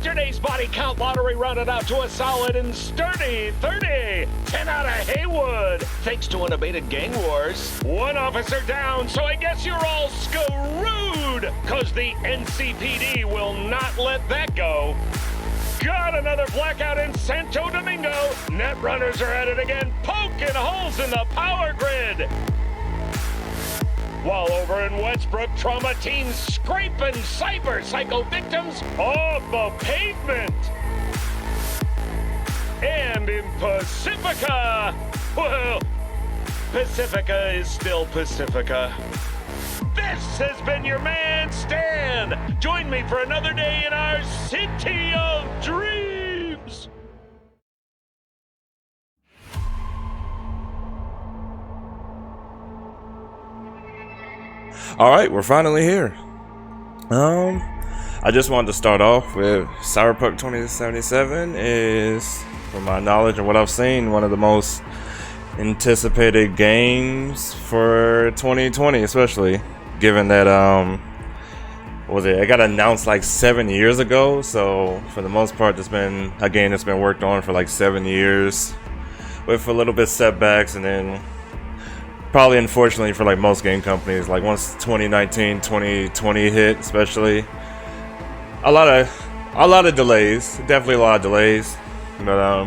Yesterday's body count lottery rounded out to a solid and sturdy 30. 10 out of Haywood. Thanks to unabated gang wars. One officer down, so I guess you're all screwed. Cause the NCPD will not let that go. Got another blackout in Santo Domingo. Netrunners are at it again, poking holes in the power grid. While over in Westbrook, trauma teams scraping cyber psycho victims off the pavement. And in Pacifica, well, Pacifica is still Pacifica. This has been your man, Stan. Join me for another day in our city of dreams. All right, we're finally here. I just wanted to start off with Cyberpunk 2077 is, from my knowledge and what I've seen, one of the most anticipated games for 2020, especially given that it got announced like 7 years ago. So for the most part, it's been a game that's been worked on for like 7 years, with a little bit setbacks, and then probably unfortunately for like most game companies, like once 2019 2020 hit, especially a lot of delays, definitely a lot of delays. But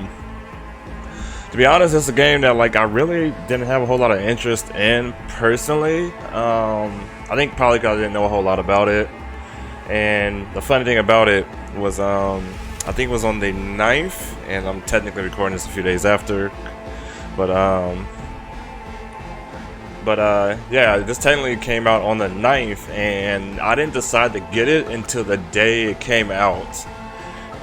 to be honest, it's a game that like I really didn't have a whole lot of interest in personally. I think probably because I didn't know a whole lot about it. And the funny thing about it was I think it was on the 9th, and I'm technically recording this a few days after, but yeah, this technically came out on the 9th, and I didn't decide to get it until the day it came out,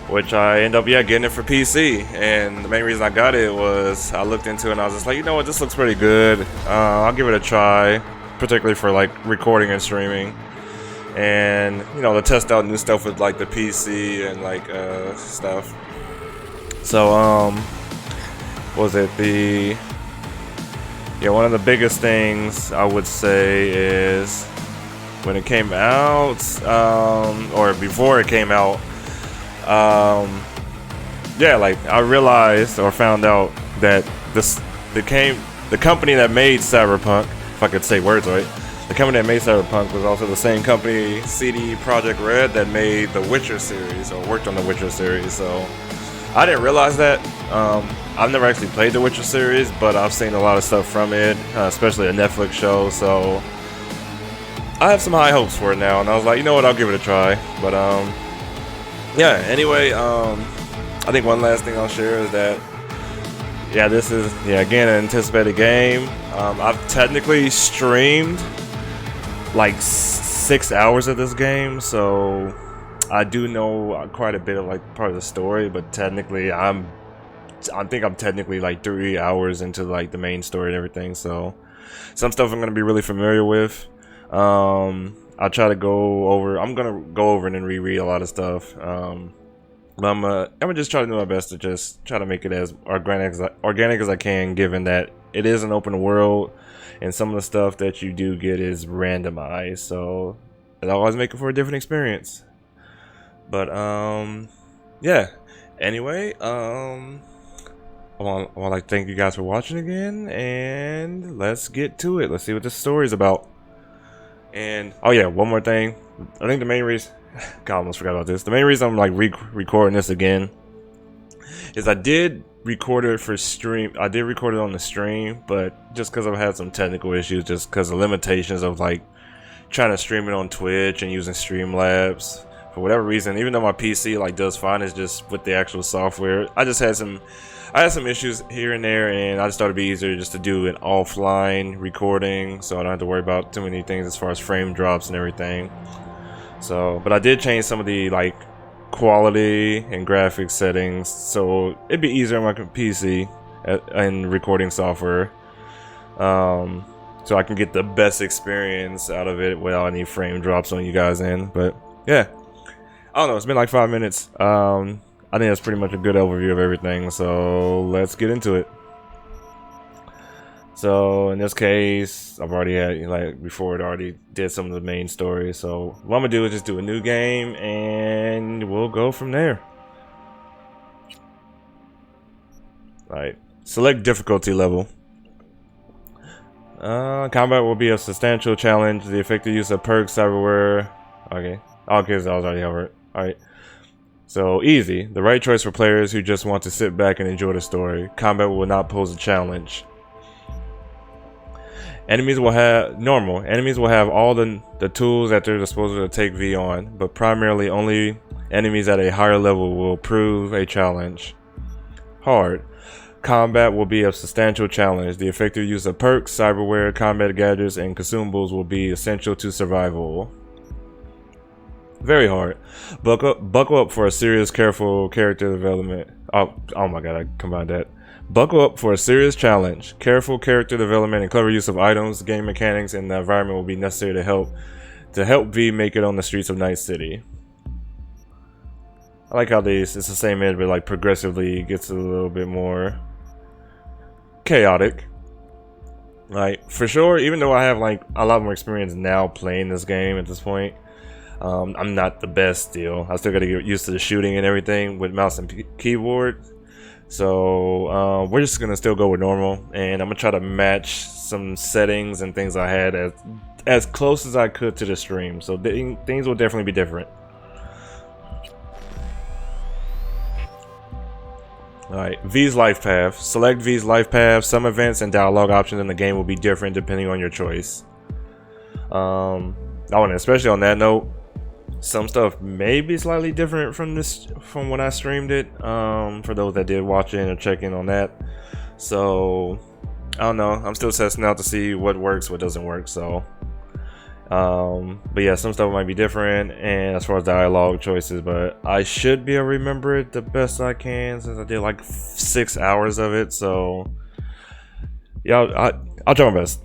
which I ended up getting it for PC. And the main reason I got it was I looked into it and I was just like, you know what, this looks pretty good. I'll give it a try, particularly for like recording and streaming, and you know, to test out new stuff with like the PC and like stuff. So one of the biggest things I would say is when it came out, or before it came out, like I realized or found out that the company that made Cyberpunk, if I could say words right, the company that made Cyberpunk was also the same company, CD Projekt Red, that made the Witcher series, or worked on the Witcher series. So I didn't realize that. I've never actually played the Witcher series, but I've seen a lot of stuff from it, especially a Netflix show, so I have some high hopes for it now, and I was like, you know what, I'll give it a try. But anyway, I think one last thing I'll share is that this is again an anticipated game. I've technically streamed like 6 hours of this game, so I do know quite a bit of like part of the story, but technically I think I'm technically like 3 hours into like the main story and everything, so some stuff I'm gonna be really familiar with. I'll try to I'm gonna go over and then reread a lot of stuff. But I'm gonna just try to do my best to just try to make it as organic as I can, given that it is an open world and some of the stuff that you do get is randomized, so it always make it for a different experience. But anyway, I want to thank you guys for watching again, and let's get to it. Let's see what this story is about. And one more thing. I think the main reason, God, I almost forgot about this. The main reason I'm like recording this again is I did record it for stream. I did record it on the stream, but just because I've had some technical issues, just because of limitations of like trying to stream it on Twitch and using Streamlabs. For whatever reason, even though my PC like does fine, it's just with the actual software. I had some issues here and there, and I just thought it'd be easier just to do an offline recording, so I don't have to worry about too many things as far as frame drops and everything. So, but I did change some of the like quality and graphics settings, so it'd be easier on my PC and recording software, so I can get the best experience out of it without any frame drops on you guys end. But yeah, I don't know, it's been like 5 minutes. I think that's pretty much a good overview of everything, so let's get into it. So in this case, I've already had, like before, it already did some of the main story, so what I'm gonna do is just do a new game and we'll go from there. Alright. Select difficulty level. Combat will be a substantial challenge. The effective use of perks, cyberware. Okay. Okay, so I was already over it. Alright. So, easy. The right choice for players who just want to sit back and enjoy the story. Combat will not pose a challenge. Enemies will have normal. Enemies will have all the tools at their disposal to take V on, but primarily only enemies at a higher level will prove a challenge. Hard. Combat will be a substantial challenge. The effective use of perks, cyberware, combat gadgets, and consumables will be essential to survival. Very hard. Buckle up for a serious, careful character development. Oh my god, I combined that. Buckle up for a serious challenge. Careful character development and clever use of items, game mechanics, and the environment will be necessary to help V make it on the streets of Night City. I like how it's the same edge, but like progressively gets a little bit more chaotic. Like for sure, even though I have like a lot more experience now playing this game at this point, I'm not the best still. I still got to get used to the shooting and everything with mouse and keyboard. So we're just gonna still go with normal, and I'm gonna try to match some settings and things I had as close as I could to the stream. So things will definitely be different. Alright, V's life path. Select V's life path. Some events and dialogue options in the game will be different depending on your choice. And especially on that note, some stuff may be slightly different from when I streamed it. For those that did watch it or check in on that. So I don't know. I'm still testing out to see what works, what doesn't work. So but yeah, some stuff might be different, and as far as dialogue choices, but I should be able to remember it the best I can since I did like 6 hours of it. So yeah, I'll try my best.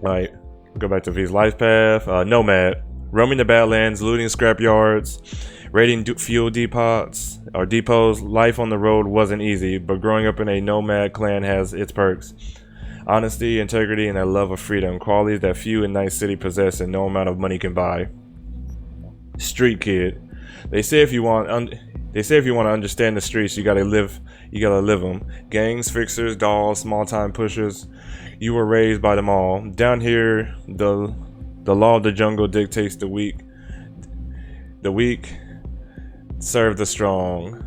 Alright, go back to V's life path. Nomad. Roaming the Badlands, looting scrapyards, raiding fuel depots. Life on the road wasn't easy, but growing up in a nomad clan has its perks. Honesty, integrity, and a love of freedom, qualities that few in Night City possess and no amount of money can buy. Streetkid. They say if you want to understand the streets, you gotta live them. Gangs, fixers, dolls, small-time pushers. You were raised by them all. Down here, the law of the jungle dictates the weak. The weak serve the strong.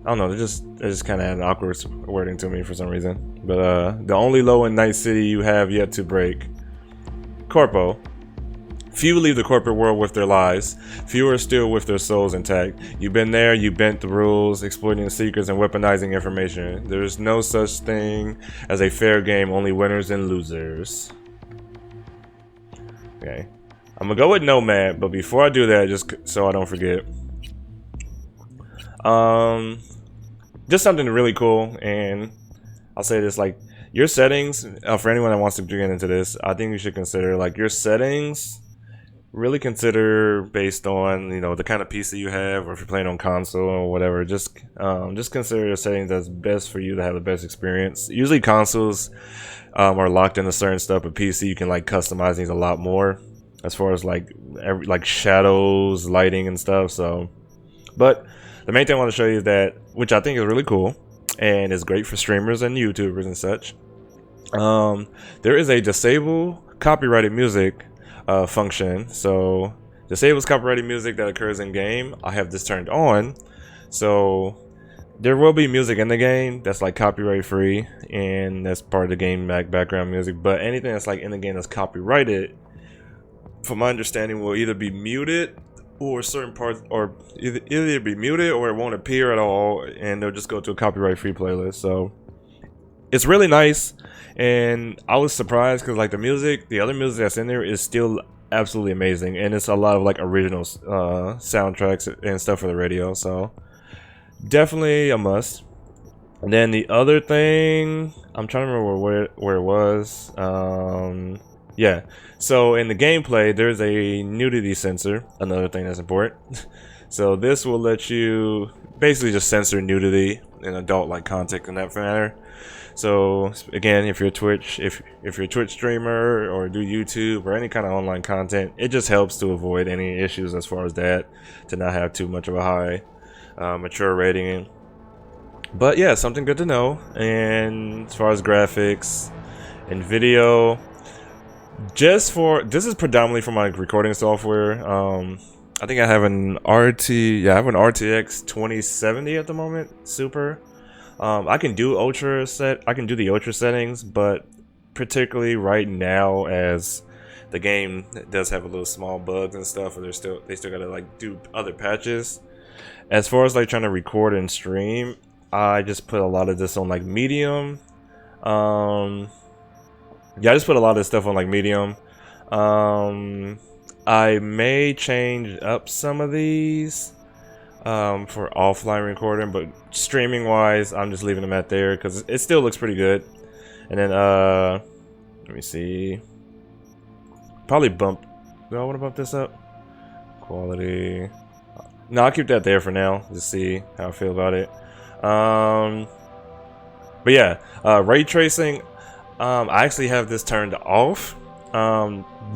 I don't know. They just kind of had an awkward wording to me for some reason. But the only law in Night City you have yet to break. Corpo. Few leave the corporate world with their lives. Few are still with their souls intact. You've been there. You bent the rules, exploiting secrets and weaponizing information. There's no such thing as a fair game. Only winners and losers. Okay, I'm gonna go with Nomad, but before I do that, just so I don't forget, just something really cool, and I'll say this, like, your settings, for anyone that wants to get into this, I think you should consider, like, your settings, really consider based on, you know, the kind of PC you have, or if you're playing on console or whatever, just consider your settings that's best for you to have the best experience. Usually consoles are locked into certain stuff, but PC you can like customize things a lot more as far as like shadows, lighting, and stuff. So, but the main thing I want to show you is that, which I think is really cool and is great for streamers and YouTubers and such. There is a disable copyrighted music function. So disables copyrighted music that occurs in game. I have this turned on, so there will be music in the game that's like copyright free, and that's part of the game background music. But anything that's like in the game that's copyrighted, from my understanding, will either be muted or certain parts, or either be muted or it won't appear at all, and they'll just go to a copyright free playlist. So it's really nice, and I was surprised because like the other music that's in there is still absolutely amazing, and it's a lot of like original soundtracks and stuff for the radio. So definitely a must. And then the other thing, I'm trying to remember where it was. Yeah, so in the gameplay there's a nudity sensor, another thing that's important. So this will let you basically just censor nudity in adult like content in that manner. So again, if you're a Twitch streamer or do YouTube or any kind of online content, it just helps to avoid any issues as far as that, to not have too much of a high mature rating. But yeah, something good to know. And as far as graphics and video, this is predominantly for my recording software. I think I have an I have an RTX 2070 at the moment, super. I can do the ultra settings, but particularly right now, as the game does have a little small bugs and stuff, and they still gotta like do other patches. As far as like trying to record and stream, I just put a lot of this on like medium. Yeah, I just put a lot of this stuff on like medium. I may change up some of these for offline recording, but streaming wise, I'm just leaving them at there because it still looks pretty good. And then let me see, probably bump. Do I want to bump this up? Quality. No, I'll keep that there for now. Just see how I feel about it. But yeah, ray tracing. I actually have this turned off.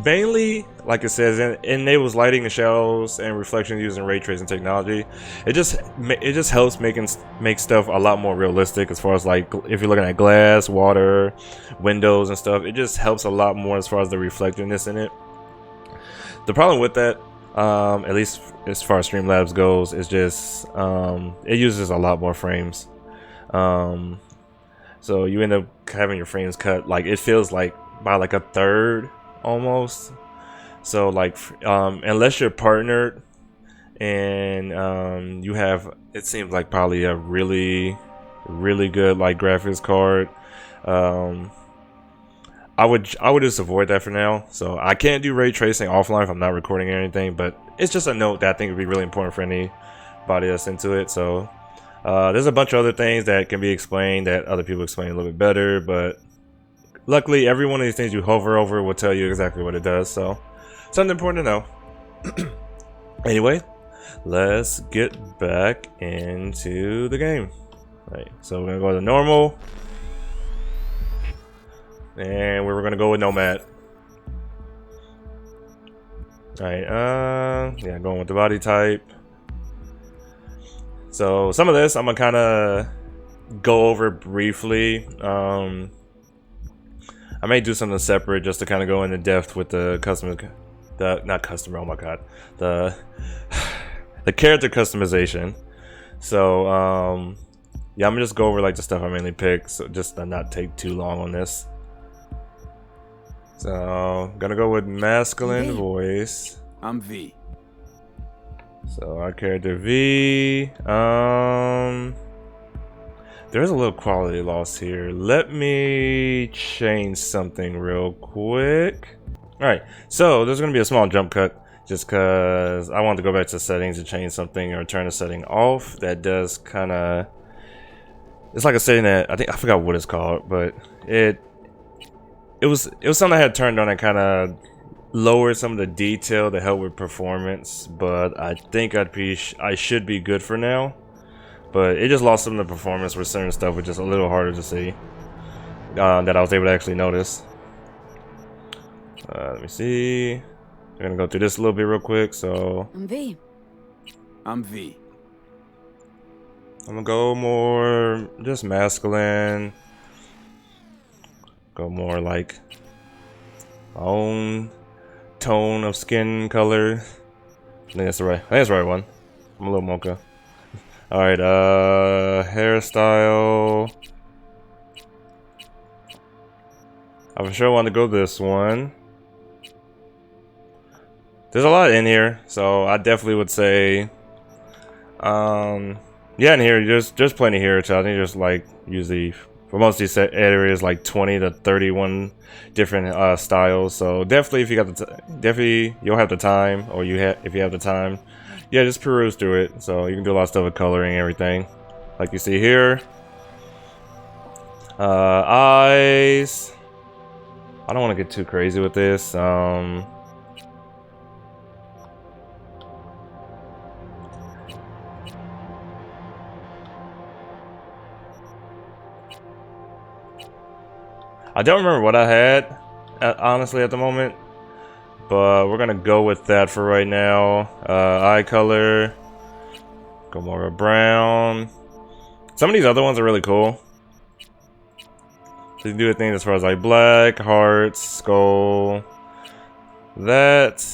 Mainly, like it says, it enables lighting and shadows and reflection using ray tracing technology. It just helps make stuff a lot more realistic, as far as like if you're looking at glass, water, windows and stuff. It just helps a lot more as far as the reflectiveness in it. The problem with that, at least as far as Streamlabs goes, is just it uses a lot more frames. So you end up having your frames cut, like it feels like by like a third almost. So like unless you're partnered and you have, it seems like probably a really good like graphics card, I would just avoid that for now. So I can't do ray tracing offline if I'm not recording or anything, but it's just a note that I think would be really important for anybody that's into it. So there's a bunch of other things that can be explained that other people explain a little bit better, but luckily every one of these things you hover over will tell you exactly what it does. So something important to know. Anyway, let's get back into the game. Right, so we're gonna go to normal, and we're gonna go with Nomad. Alright, yeah, going with the body type. So some of this I'm gonna kind of go over briefly. I may do something separate just to kind of go into depth with the oh my god, the character customization. So yeah, I'm gonna just go over like the stuff I mainly pick, so just to not take too long on this. So gonna go with masculine voice. I'm V. So our character V. There's a little quality loss here. Let me change something real quick. Alright, so there's gonna be a small jump cut just because I want to go back to settings and change something or turn a setting off. That does kind of, it's like a setting that I forgot what it's called, but it was something I had turned on that kind of lowered some of the detail to help with performance, but I think I should be good for now. But it just lost some of the performance with certain stuff, which is a little harder to see, that I was able to actually notice. Let me see. I'm gonna go through this a little bit real quick. So I'm V. I'm V. I'm gonna go more just masculine. Go more like my own tone of skin color. I think that's the right one. I'm a little mocha. Alright, hairstyle. I for sure want to go this one. There's a lot in here, so I definitely would say, yeah, in here there's plenty here. So I think there's like usually for most of these areas like 20 to 31 different styles. So definitely, if you got you'll have the time, or if you have the time, yeah, just peruse through it. So you can do a lot of stuff with coloring and everything, like you see here. Eyes. I don't want to get too crazy with this. I don't remember what I had, honestly, at the moment, but we're gonna go with that for right now. Eye color, go more of a brown. Some of these other ones are really cool. So you do a thing as far as like black, hearts, skull. That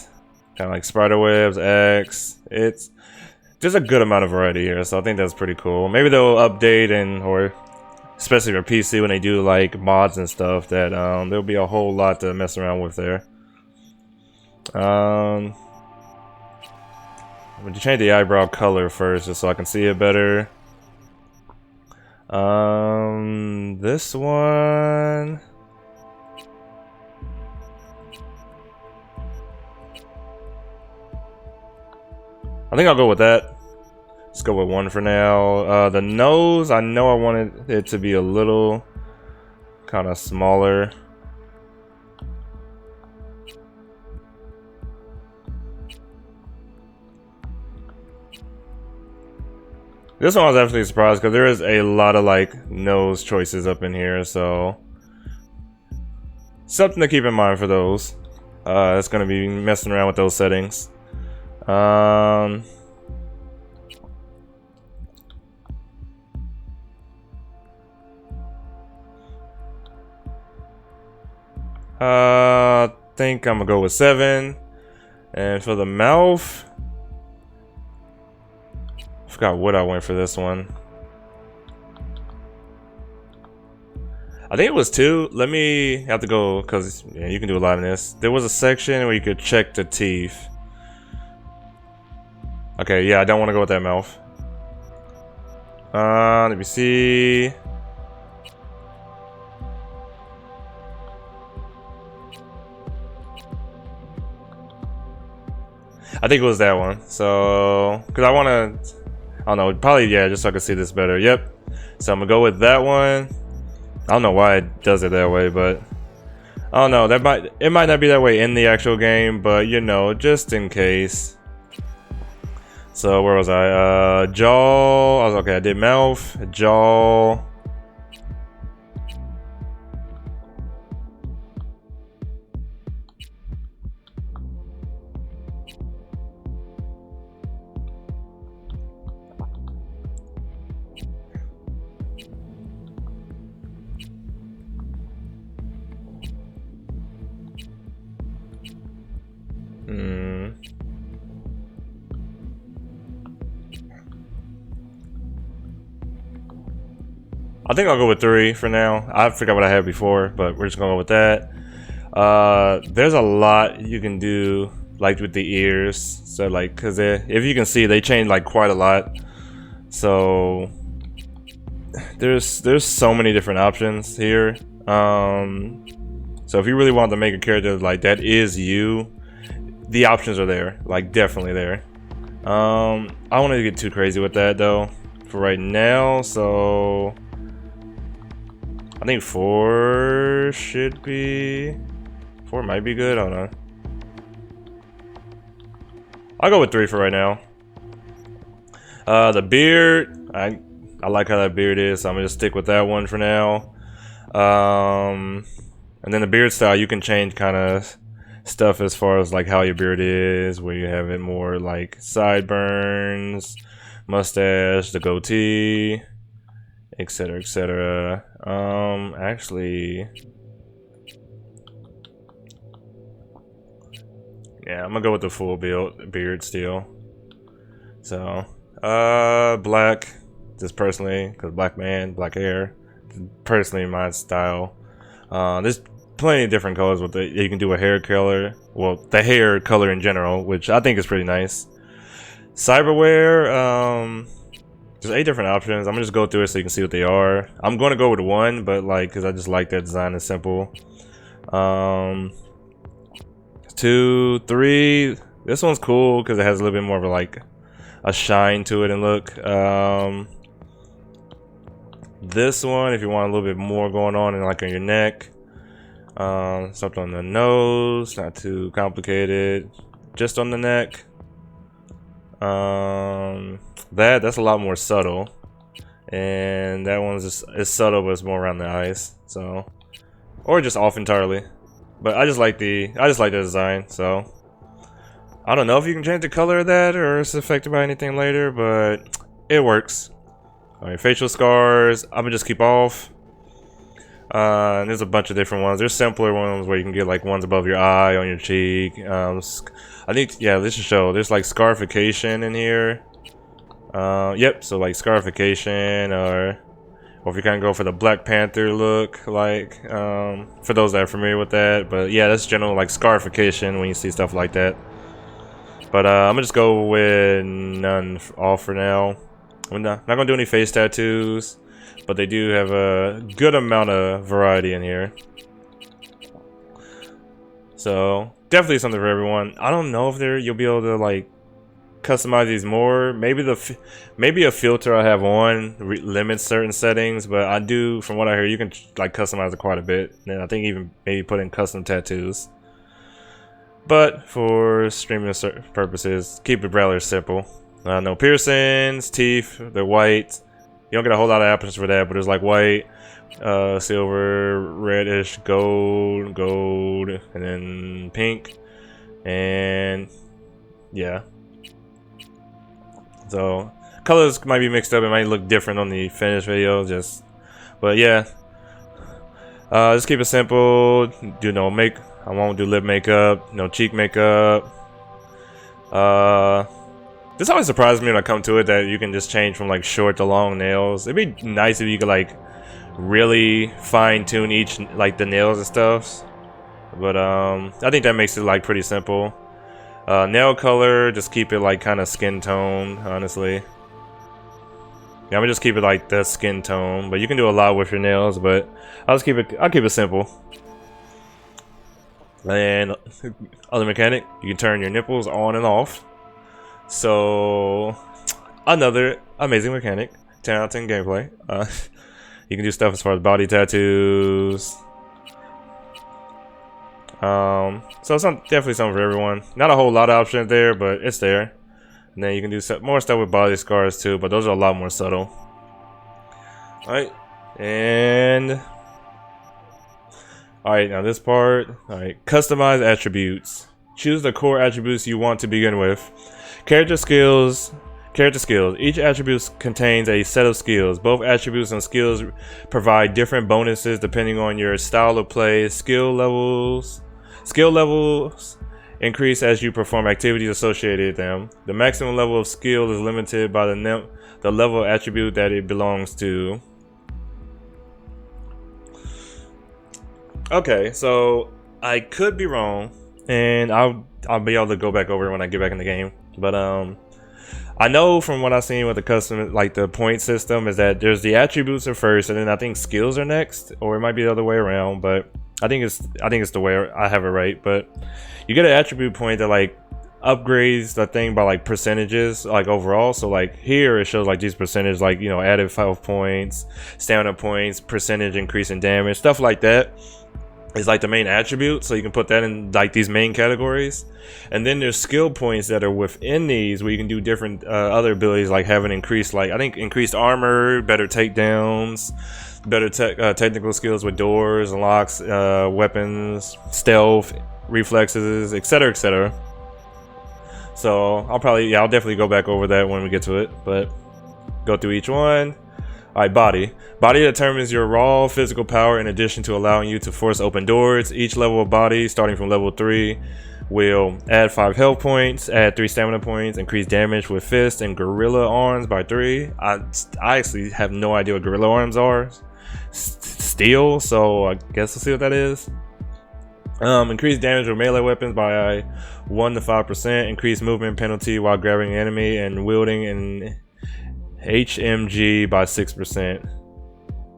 kind of like spider webs, X. It's there's a good amount of variety here, so I think that's pretty cool. Maybe they'll update or especially for PC when they do like mods and stuff, that there'll be a whole lot to mess around with there. I'm gonna change the eyebrow color first just so I can see it better. This one. I think I'll go with that. Let's go with one for now. The nose, I know I wanted it to be a little kind of smaller. This one I was actually surprised because there is a lot of like nose choices up in here, so something to keep in mind for those. It's gonna be messing around with those settings. I think I'm gonna go with 7. And for the mouth, I forgot what I went for this one. I think it was 2. Let me have to go because yeah, you can do a lot in this. There was a section where you could check the teeth. Okay, yeah, I don't want to go with that mouth. Let me see. I think it was that one. So, because I want to, I don't know, probably, yeah, just so I can see this better. Yep. So I'm going to go with that one. I don't know why it does it that way, but I don't know. It might not be that way in the actual game, but you know, just in case. So where was I? Jaw. Okay, I did mouth, jaw. I think I'll go with 3 for now. I forgot what I had before, but we're just gonna go with that. There's a lot you can do, like with the ears. So like, cause if you can see, they changed like quite a lot. So there's so many different options here. So if you really want to make a character like that is you, the options are there, like definitely there. I don't want to get too crazy with that though for right now, so I think 4 should be, 4 might be good, I don't know. I'll go with 3 for right now. The beard, I like how that beard is, so I'm gonna just stick with that one for now. And then the beard style, you can change kind of stuff as far as like how your beard is, where you have it more like sideburns, mustache, the goatee, etc, etc. Actually, yeah, I'm gonna go with the full beard still. So black, just personally, because black man, black hair, personally my style. There's plenty of different colors with it. You can do a hair color, well, the hair color in general, which I think is pretty nice. Cyberwear, there's 8 different options. I'm gonna just go through it so you can see what they are. I'm gonna go with 1, but like, cause I just like that design. It's simple. 2, 3. This one's cool because it has a little bit more of a like a shine to it and look. This one, if you want a little bit more going on and like on your neck. Something on the nose, not too complicated. Just on the neck. That's a lot more subtle, and that one's just it's subtle, but it's more around the eyes. So, or just off entirely. But I just like the design. So, I don't know if you can change the color of that or it's affected by anything later, but it works. Alright, facial scars, I'm gonna just keep off. And there's a bunch of different ones. There's simpler ones where you can get like ones above your eye, on your cheek. I think, yeah, this should show. There's like scarification in here. Yep, so like scarification, or if you kind of go for the Black Panther look, like, for those that are familiar with that. But yeah, that's general like scarification when you see stuff like that. But I'm gonna just go with none off for now. I'm not gonna do any face tattoos, but they do have a good amount of variety in here. So definitely something for everyone. I don't know if you'll be able to like customize these more. Maybe a filter I have on limits certain settings, but I do, from what I hear, you can like customize it quite a bit. And I think even maybe put in custom tattoos. But for streaming purposes, keep it rather simple. No piercings, teeth, they're white. You don't get a whole lot of options for that, but there's like white, silver, reddish, gold, and then pink. And yeah. So colors might be mixed up, it might look different on the finished video, but yeah. Just keep it simple. Do no I won't do lip makeup, no cheek makeup. This always surprises me when I come to it that you can just change from like short to long nails. It'd be nice if you could like really fine tune each like the nails and stuff. But I think that makes it like pretty simple. Nail color, just keep it like kind of skin tone, honestly. Yeah, I'm gonna just keep it like the skin tone, but you can do a lot with your nails, but I'll keep it simple. And other mechanic, you can turn your nipples on and off. So another amazing mechanic. 10 out of 10 gameplay. You can do stuff as far as body tattoos. So it's definitely something for everyone. Not a whole lot of options there, but it's there. And then you can do more stuff with body scars too, but those are a lot more subtle. Alright, and alright, now this part. Alright, customize attributes. Choose the core attributes you want to begin with. Character skills. Each attribute contains a set of skills. Both attributes and skills provide different bonuses depending on your style of play. Skill levels increase as you perform activities associated with them. The maximum level of skill is limited by the level of attribute that it belongs to. Okay, so I could be wrong, and I'll be able to go back over it when I get back in the game. But I know from what I've seen with the custom, like the point system, is that there's the attributes are first, and then I think skills are next, or it might be the other way around. But I think it's the way I have it right. But you get an attribute point that like upgrades the thing by like percentages, like overall. So like here it shows like these percentages, like, you know, added 5 points, stamina points, percentage increase in damage, stuff like that. Is like the main attribute, so you can put that in like these main categories. And then there's skill points that are within these where you can do different other abilities, like having increased, like I think increased armor, better takedowns, better technical skills with doors and locks, weapons, stealth, reflexes, etc, etc. So I'll definitely go back over that when we get to it, but go through each one. Alright, body. Body determines your raw physical power in addition to allowing you to force open doors. Each level of body, starting from level 3, will add 5 health points, add 3 stamina points, increase damage with fists and gorilla arms by 3. I actually have no idea what gorilla arms are. Steel, so I guess we'll see what that is. Increase damage with melee weapons by 1 to 5%. Increase movement penalty while grabbing an enemy and wielding an HMG by 6%.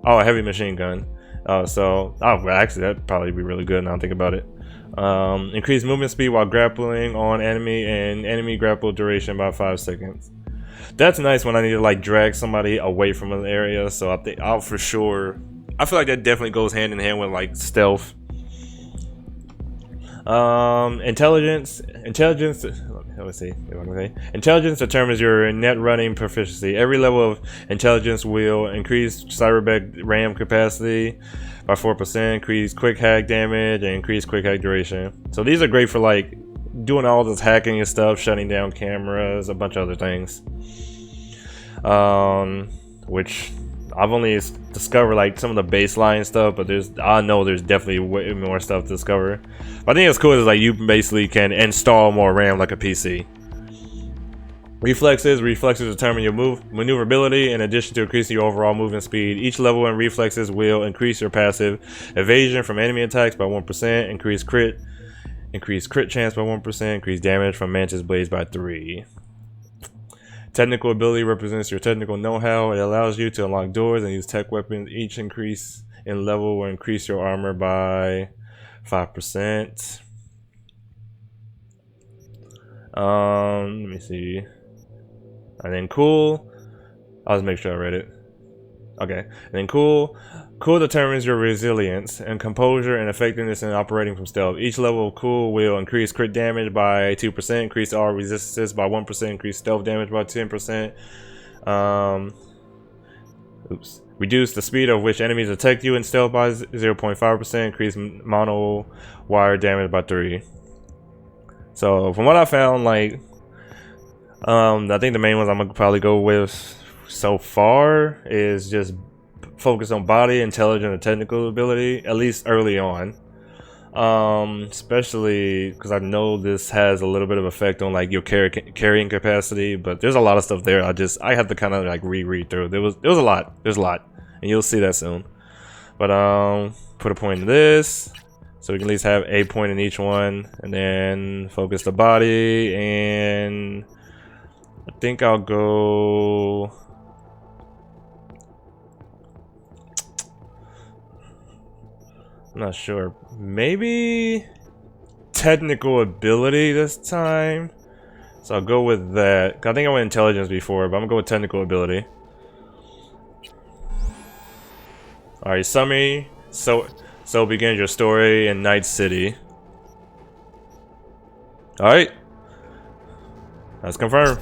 Oh, a heavy machine gun. Actually that'd probably be really good now I think about it. Increase movement speed while grappling on enemy and enemy grapple duration by 5 seconds. That's nice when I need to like drag somebody away from an area, so I think I feel like that definitely goes hand in hand with like stealth. Intelligence. Let's see. Intelligence determines your net running proficiency. Every level of intelligence will increase Cyberpunk RAM capacity by 4%, increase quick hack damage, and increase quick hack duration. So these are great for like doing all this hacking and stuff, shutting down cameras, a bunch of other things. which I've only discovered like some of the baseline stuff, but I know there's definitely way more stuff to discover. But I think it's cool is like you basically can install more RAM like a PC. Reflexes determine your maneuverability in addition to increasing your overall movement speed. Each level in reflexes will increase your passive evasion from enemy attacks by 1%, increase crit chance by 1%, increase damage from Mantis Blades by 3. Technical ability represents your technical know-how. It allows you to unlock doors and use tech weapons. Each increase in level will increase your armor by 5%. Let me see. And then cool. I'll just make sure I read it. Okay. And then cool. Cool determines your resilience and composure and effectiveness in operating from stealth. Each level of cool will increase crit damage by 2%, increase all resistances by 1%, increase stealth damage by 10%. Reduce the speed of which enemies attack you in stealth by 0.5%, increase mono wire damage by 3. So from what I found, like I think the main ones I'm gonna probably go with so far is just focus on body, intelligence, and technical ability, at least early on. Especially because I know this has a little bit of effect on like your carrying capacity, but there's a lot of stuff there. I have to kind of like reread through. There was a lot. There's a lot, and you'll see that soon. But put a point in this, so we can at least have a point in each one, and then focus the body, and I think I'll go. I'm not sure. Maybe technical ability this time. So I'll go with that. I think I went intelligence before, but I'm gonna go with technical ability. Alright, summary. So begins your story in Night City. Alright. That's confirmed.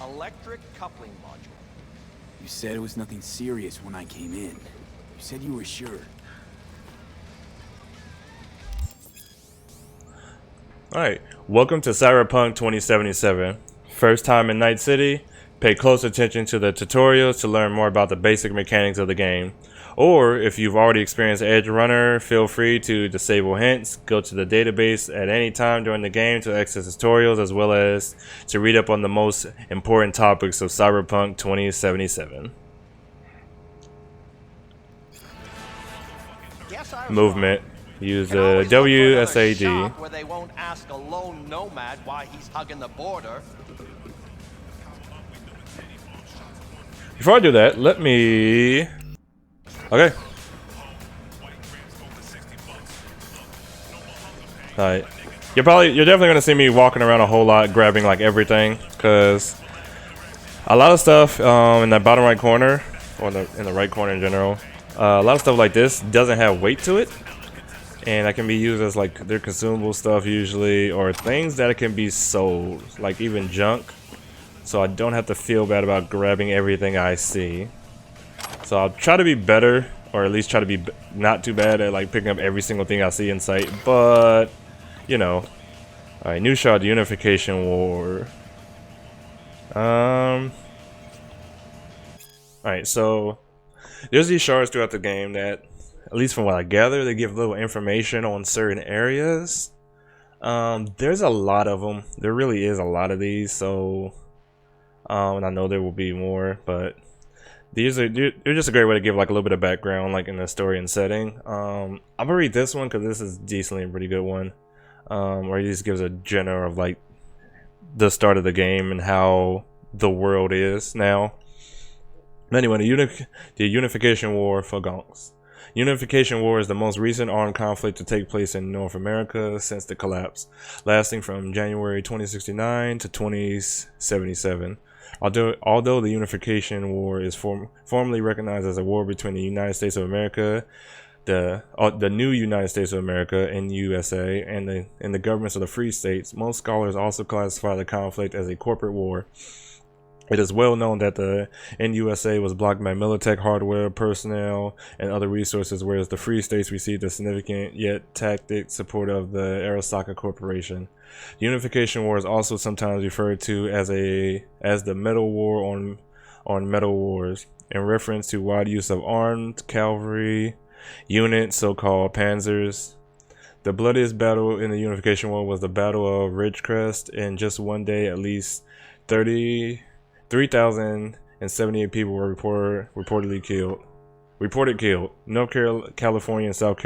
Electric coupling module. You said it was nothing serious when I came in. You said you were sure. Alright, welcome to Cyberpunk 2077. First time in Night City? Pay close attention to the tutorials to learn more about the basic mechanics of the game. Or, if you've already experienced Edge Runner, feel free to disable hints, go to the database at any time during the game to access tutorials, as well as to read up on the most important topics of Cyberpunk 2077. Movement. Use the WSAD. Where they won't ask a lone nomad why he's hugging the border. Before I do that, let me... Okay. Alright. You're definitely gonna see me walking around a whole lot, grabbing like everything, cause a lot of stuff in the bottom right corner, or in the right corner in general, a lot of stuff like this doesn't have weight to it, and that can be used as like their consumable stuff usually, or things that can be sold, like even junk. So I don't have to feel bad about grabbing everything I see. So I'll try to be better, or at least try to be not too bad at like picking up every single thing I see in sight, but you know. Alright, new shot, the Unification War. Alright, so there's these shards throughout the game that, at least from what I gather, they give little information on certain areas. There's a lot of them. There really is a lot of these, so and I know there will be more, but they're just a great way to give like a little bit of background, like in the story and setting. I'm gonna read this one because this is decently a pretty good one. Where he just gives a general of like the start of the game and how the world is now. Anyway, the Unification War for Gonks. Unification War is the most recent armed conflict to take place in North America since the collapse, lasting from January 2069 to 2077. Although the Unification War is formally recognized as a war between the United States of America, the new United States of America (NUSA) and the governments of the free states, most scholars also classify the conflict as a corporate war. It is well known that the NUSA was blocked by Militech hardware, personnel, and other resources, whereas the Free States received a significant yet tacit support of the Arasaka Corporation. The Unification War is also sometimes referred to as the Metal War on Metal Wars, in reference to wide use of armed cavalry units, so-called panzers. The bloodiest battle in the Unification War was the Battle of Ridgecrest. In just one day, at least 3,078 people were reported killed. North California and South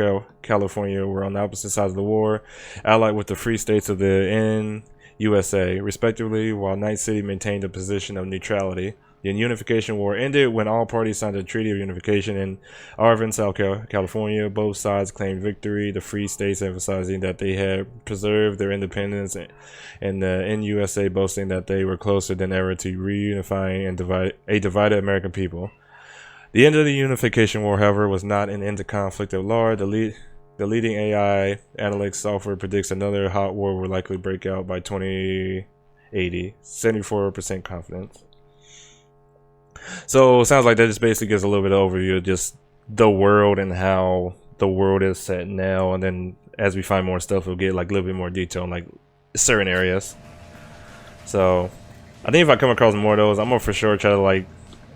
California were on the opposite sides of the war, allied with the free states of the NUSA, respectively, while Night City maintained a position of neutrality. The Unification War ended when all parties signed a Treaty of Unification in Arvin, South California. Both sides claimed victory, the free states emphasizing that they had preserved their independence, and the NUSA boasting that they were closer than ever to reunifying a divided American people. The end of the Unification War, however, was not an end to conflict at large. The leading AI analytics software predicts another hot war will likely break out by 2080, 74% confidence. So it sounds like that just basically gives a little bit of overview of just the world and how the world is set now, and then as we find more stuff, we'll get like a little bit more detail on like certain areas. So I think if I come across more of those, I'm gonna for sure try to, like,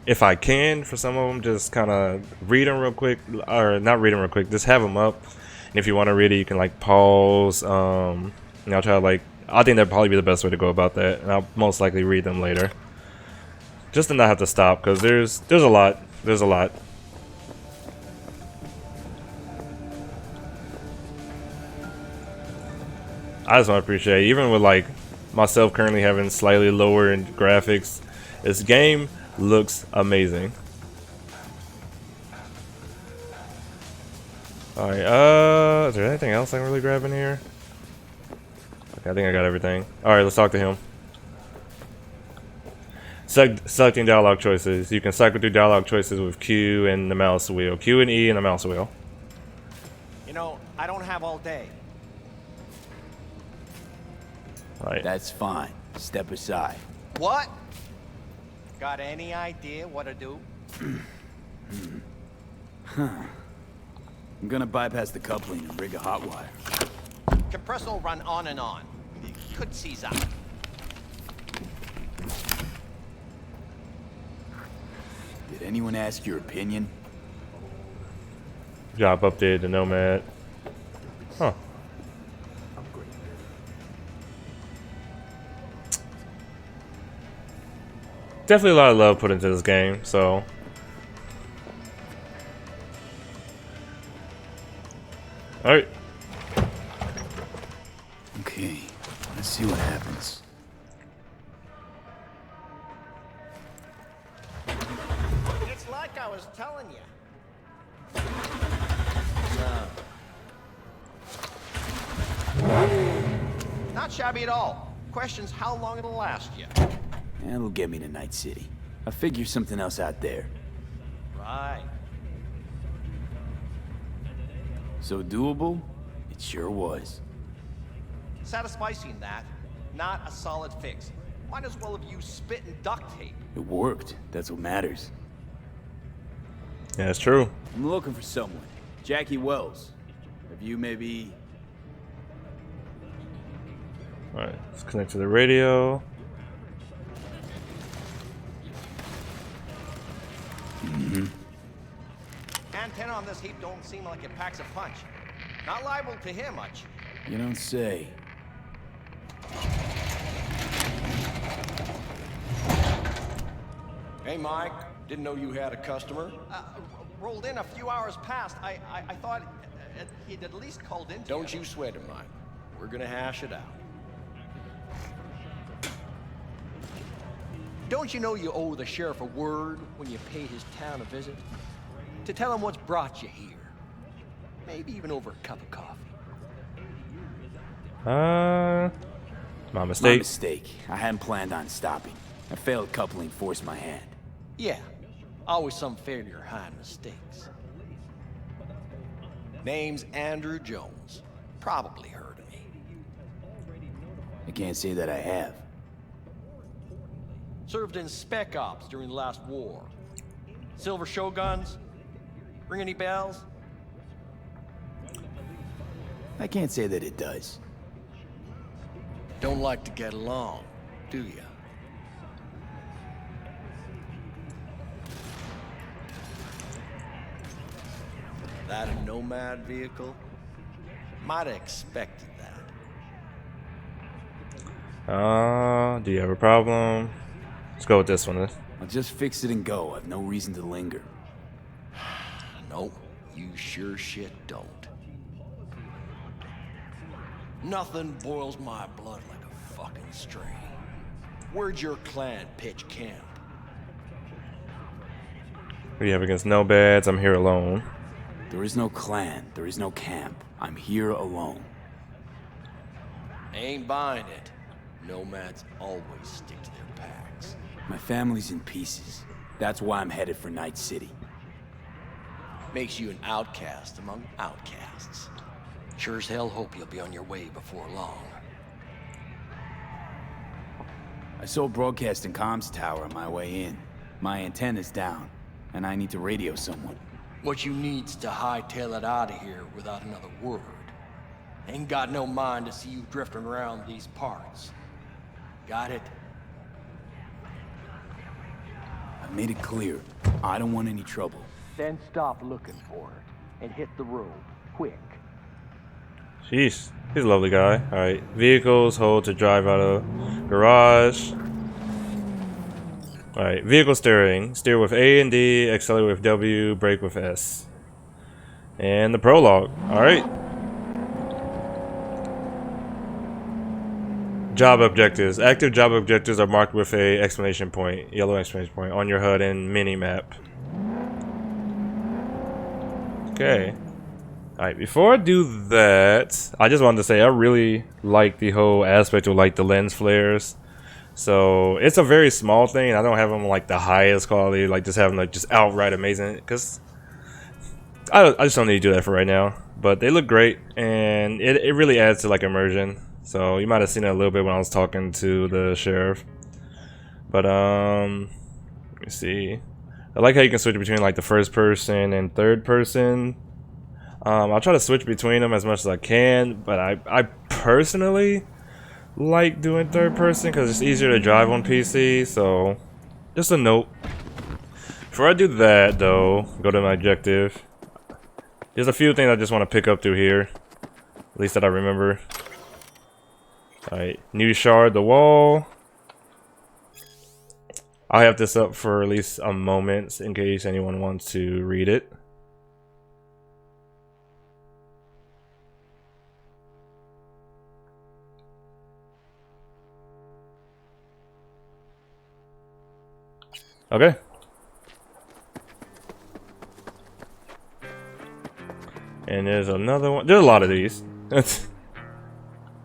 if I can, for some of them, just kind of read them real quick, or not read them real quick, just have them up. And if you want to read it, you can like pause. And I'll try to, like, I think that'd probably be the best way to go about that, and I'll most likely read them later, just to not have to stop, because there's a lot. I just want to appreciate, even with like myself currently having slightly lower in graphics, this game looks amazing. Alright, is there anything else I can really grab in here? Okay, I think I got everything. Alright, let's talk to him. Selecting dialogue choices. You can cycle through dialogue choices with Q and the mouse wheel. Q and E and the mouse wheel. You know, I don't have all day. Right. That's fine. Step aside. What? Got any idea what to do? I'm gonna bypass the coupling and rig a hot wire. Compressor will run on and on. You could seize out. Did anyone ask your opinion? Job updated to Nomad. Huh. Definitely a lot of love put into this game, so. Alright. Okay, let's see what happens. It's like I was telling you. Not shabby at all. Question's how long it'll last you. That'll get me to Night City. I'll figure something else out there. Right. So doable? It sure was. Satisficing that, not a solid fix. Might as well have used spit and duct tape. It worked. That's what matters. Yeah, it's true. I'm looking for someone. Jackie Wells. Have you maybe... Alright, let's connect to the radio. Antenna on this heap don't seem like it packs a punch. Not liable to hear much. You don't say. Hey, Mike. Didn't know you had a customer. Rolled in a few hours past. I thought he'd at least called in. Don't you sweat it, Mike. We're gonna hash it out. Don't you know you owe the sheriff a word when you pay his town a visit? To tell him what's brought you here. Maybe even over a cup of coffee. My My mistake. mistake. I hadn't planned on stopping. A failed coupling forced my hand. Yeah, always some failure hide mistakes. Name's Andrew Jones. Probably heard of me. I can't say that I have. Served in Spec Ops during the last war. Silver Shoguns? Ring any bells? I can't say that it does. Don't like to get along, do ya? That a Nomad vehicle? Might have expected that. Do you have a problem? Let's go with this one then. I'll just fix it and go. I've no reason to linger. Nope, you sure shit don't. Nothing boils my blood like a fucking strain. Where'd your clan pitch camp? What do you have against Nomads? I'm here alone. There is no clan. There is no camp. I'm here alone. Ain't buying it. Nomads always stick to their packs. My family's in pieces. That's why I'm headed for Night City. Makes you an outcast among outcasts. Sure as hell hope you'll be on your way before long. I saw a broadcasting comms tower on my way in. My antenna's down, and I need to radio someone. What you need's to hightail it out of here without another word. Ain't got no mind to see you drifting around these parts. Got it? I made it clear. I don't want any trouble. Then stop looking for it and hit the road, quick. Jeez, he's a lovely guy. Alright, vehicles, hold to drive out of garage. Alright, vehicle steering. Steer with A and D, accelerate with W, brake with S. And the prologue. Alright. Job objectives. Active job objectives are marked with a exclamation point, yellow exclamation point, on your HUD and mini-map. Okay. Alright, before I do that, I just wanted to say I really like the whole aspect of like the lens flares. So it's a very small thing. I don't have them like the highest quality, like just having like just outright amazing, because I just don't need to do that for right now. But they look great, and it really adds to like immersion. So you might have seen it a little bit when I was talking to the sheriff. But let me see. I like how you can switch between like the first person and third person. I'll try to switch between them as much as I can, but I personally like doing third person because it's easier to drive on PC. So just a note. Before I do that though, go to my objective. There's a few things I just want to pick up through here, at least that I remember. Alright, new shard the wall. I'll have this up for at least a moment in case anyone wants to read it. Okay. And there's another one. There's a lot of these.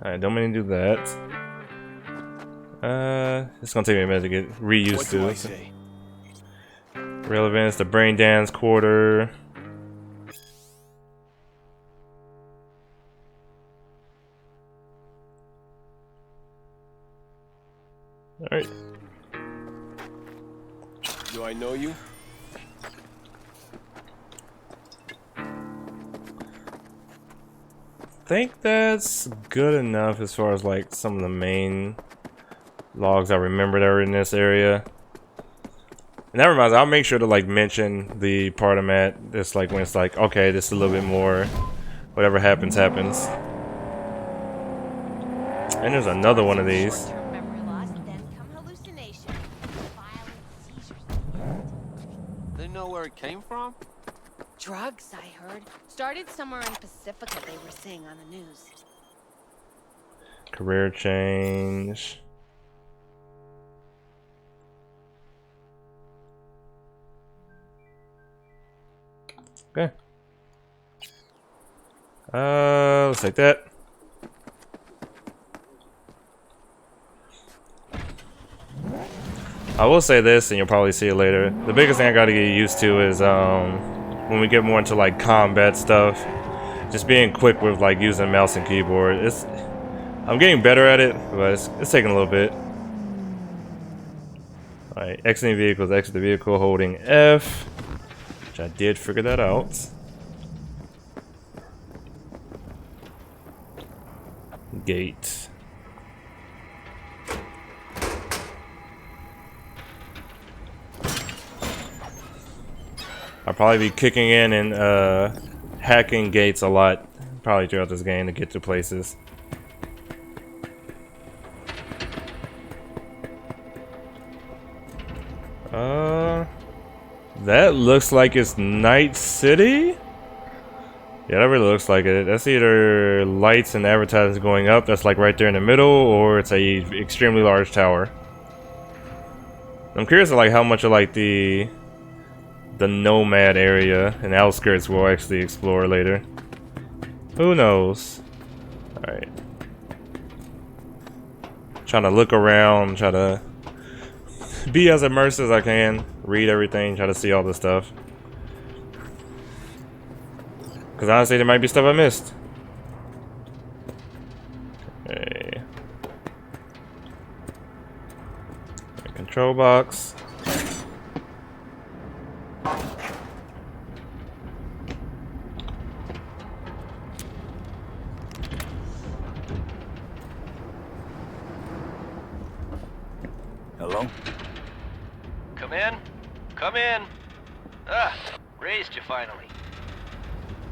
Alright, don't mean to do that. It's gonna take me a minute to get reused to this. Relevance, the brain dance quarter. Alright. Do I know you? I think that's good enough as far as like some of the main logs I remember that are in this area. And that reminds me, I'll make sure to like mention the part I'm at. It's like when it's like, okay, this is a little bit more. Whatever happens, happens. And there's another one of these. Short-term memory loss, then come hallucination, violent seizures. They know where it came from? Drugs, I heard. Started somewhere in Pacifica, they were saying on the news. Career change. Okay. Let's take that. I will say this, and you'll probably see it later. The biggest thing I gotta get used to is when we get more into like combat stuff, just being quick with like using mouse and keyboard. I'm getting better at it, but it's taking a little bit. Alright, exiting vehicles, exit the vehicle holding F, which I did figure that out. Gate. I'll probably be kicking in and hacking gates a lot, probably throughout this game to get to places. That looks like it's Night City? Yeah, that really looks like it. That's either lights and advertisements going up, that's like right there in the middle, or it's a extremely large tower. I'm curious of like how much of like the Nomad area and outskirts we'll actually explore later. Who knows? Alright. Trying to look around, try to be as immersed as I can, read everything, try to see all this stuff. Because honestly, there might be stuff I missed. Okay. Control box. Hello? Come in. Come in. Ah, raised you finally.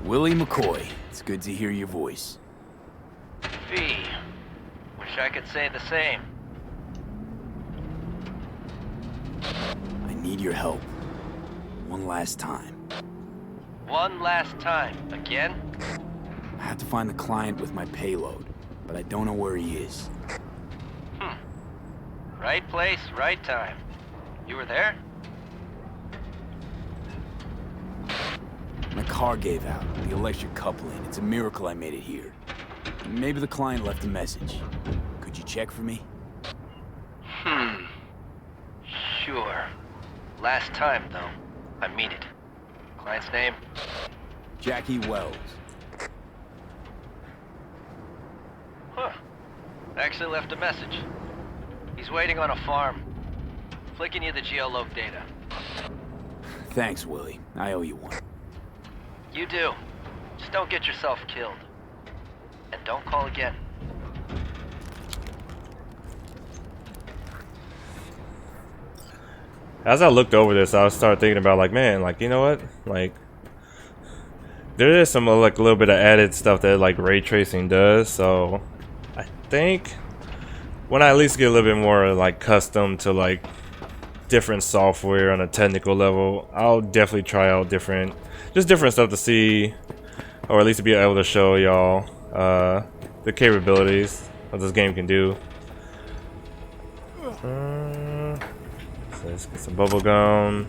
Willie McCoy. It's good to hear your voice. Fee. Wish I could say the same. I need your help. One last time. One last time. Again? I have to find the client with my payload, but I don't know where he is. Right place, right time. You were there? My car gave out. The electric coupling. It's a miracle I made it here. Maybe the client left a message. Could you check for me? Sure. Last time, though. I mean it. Client's name? Jackie Wells. Huh. Actually left a message. He's waiting on a farm. Flicking you the geoloc data. Thanks, Willie. I owe you one. You do. Just don't get yourself killed. And don't call again. As I looked over this, I started thinking about like, man, like, you know what? Like, there is some like a little bit of added stuff that like ray tracing does. So I think when I at least get a little bit more like custom to like different software on a technical level, I'll definitely try out different stuff to see, or at least to be able to show y'all the capabilities what this game can do. So let's get some bubble gum.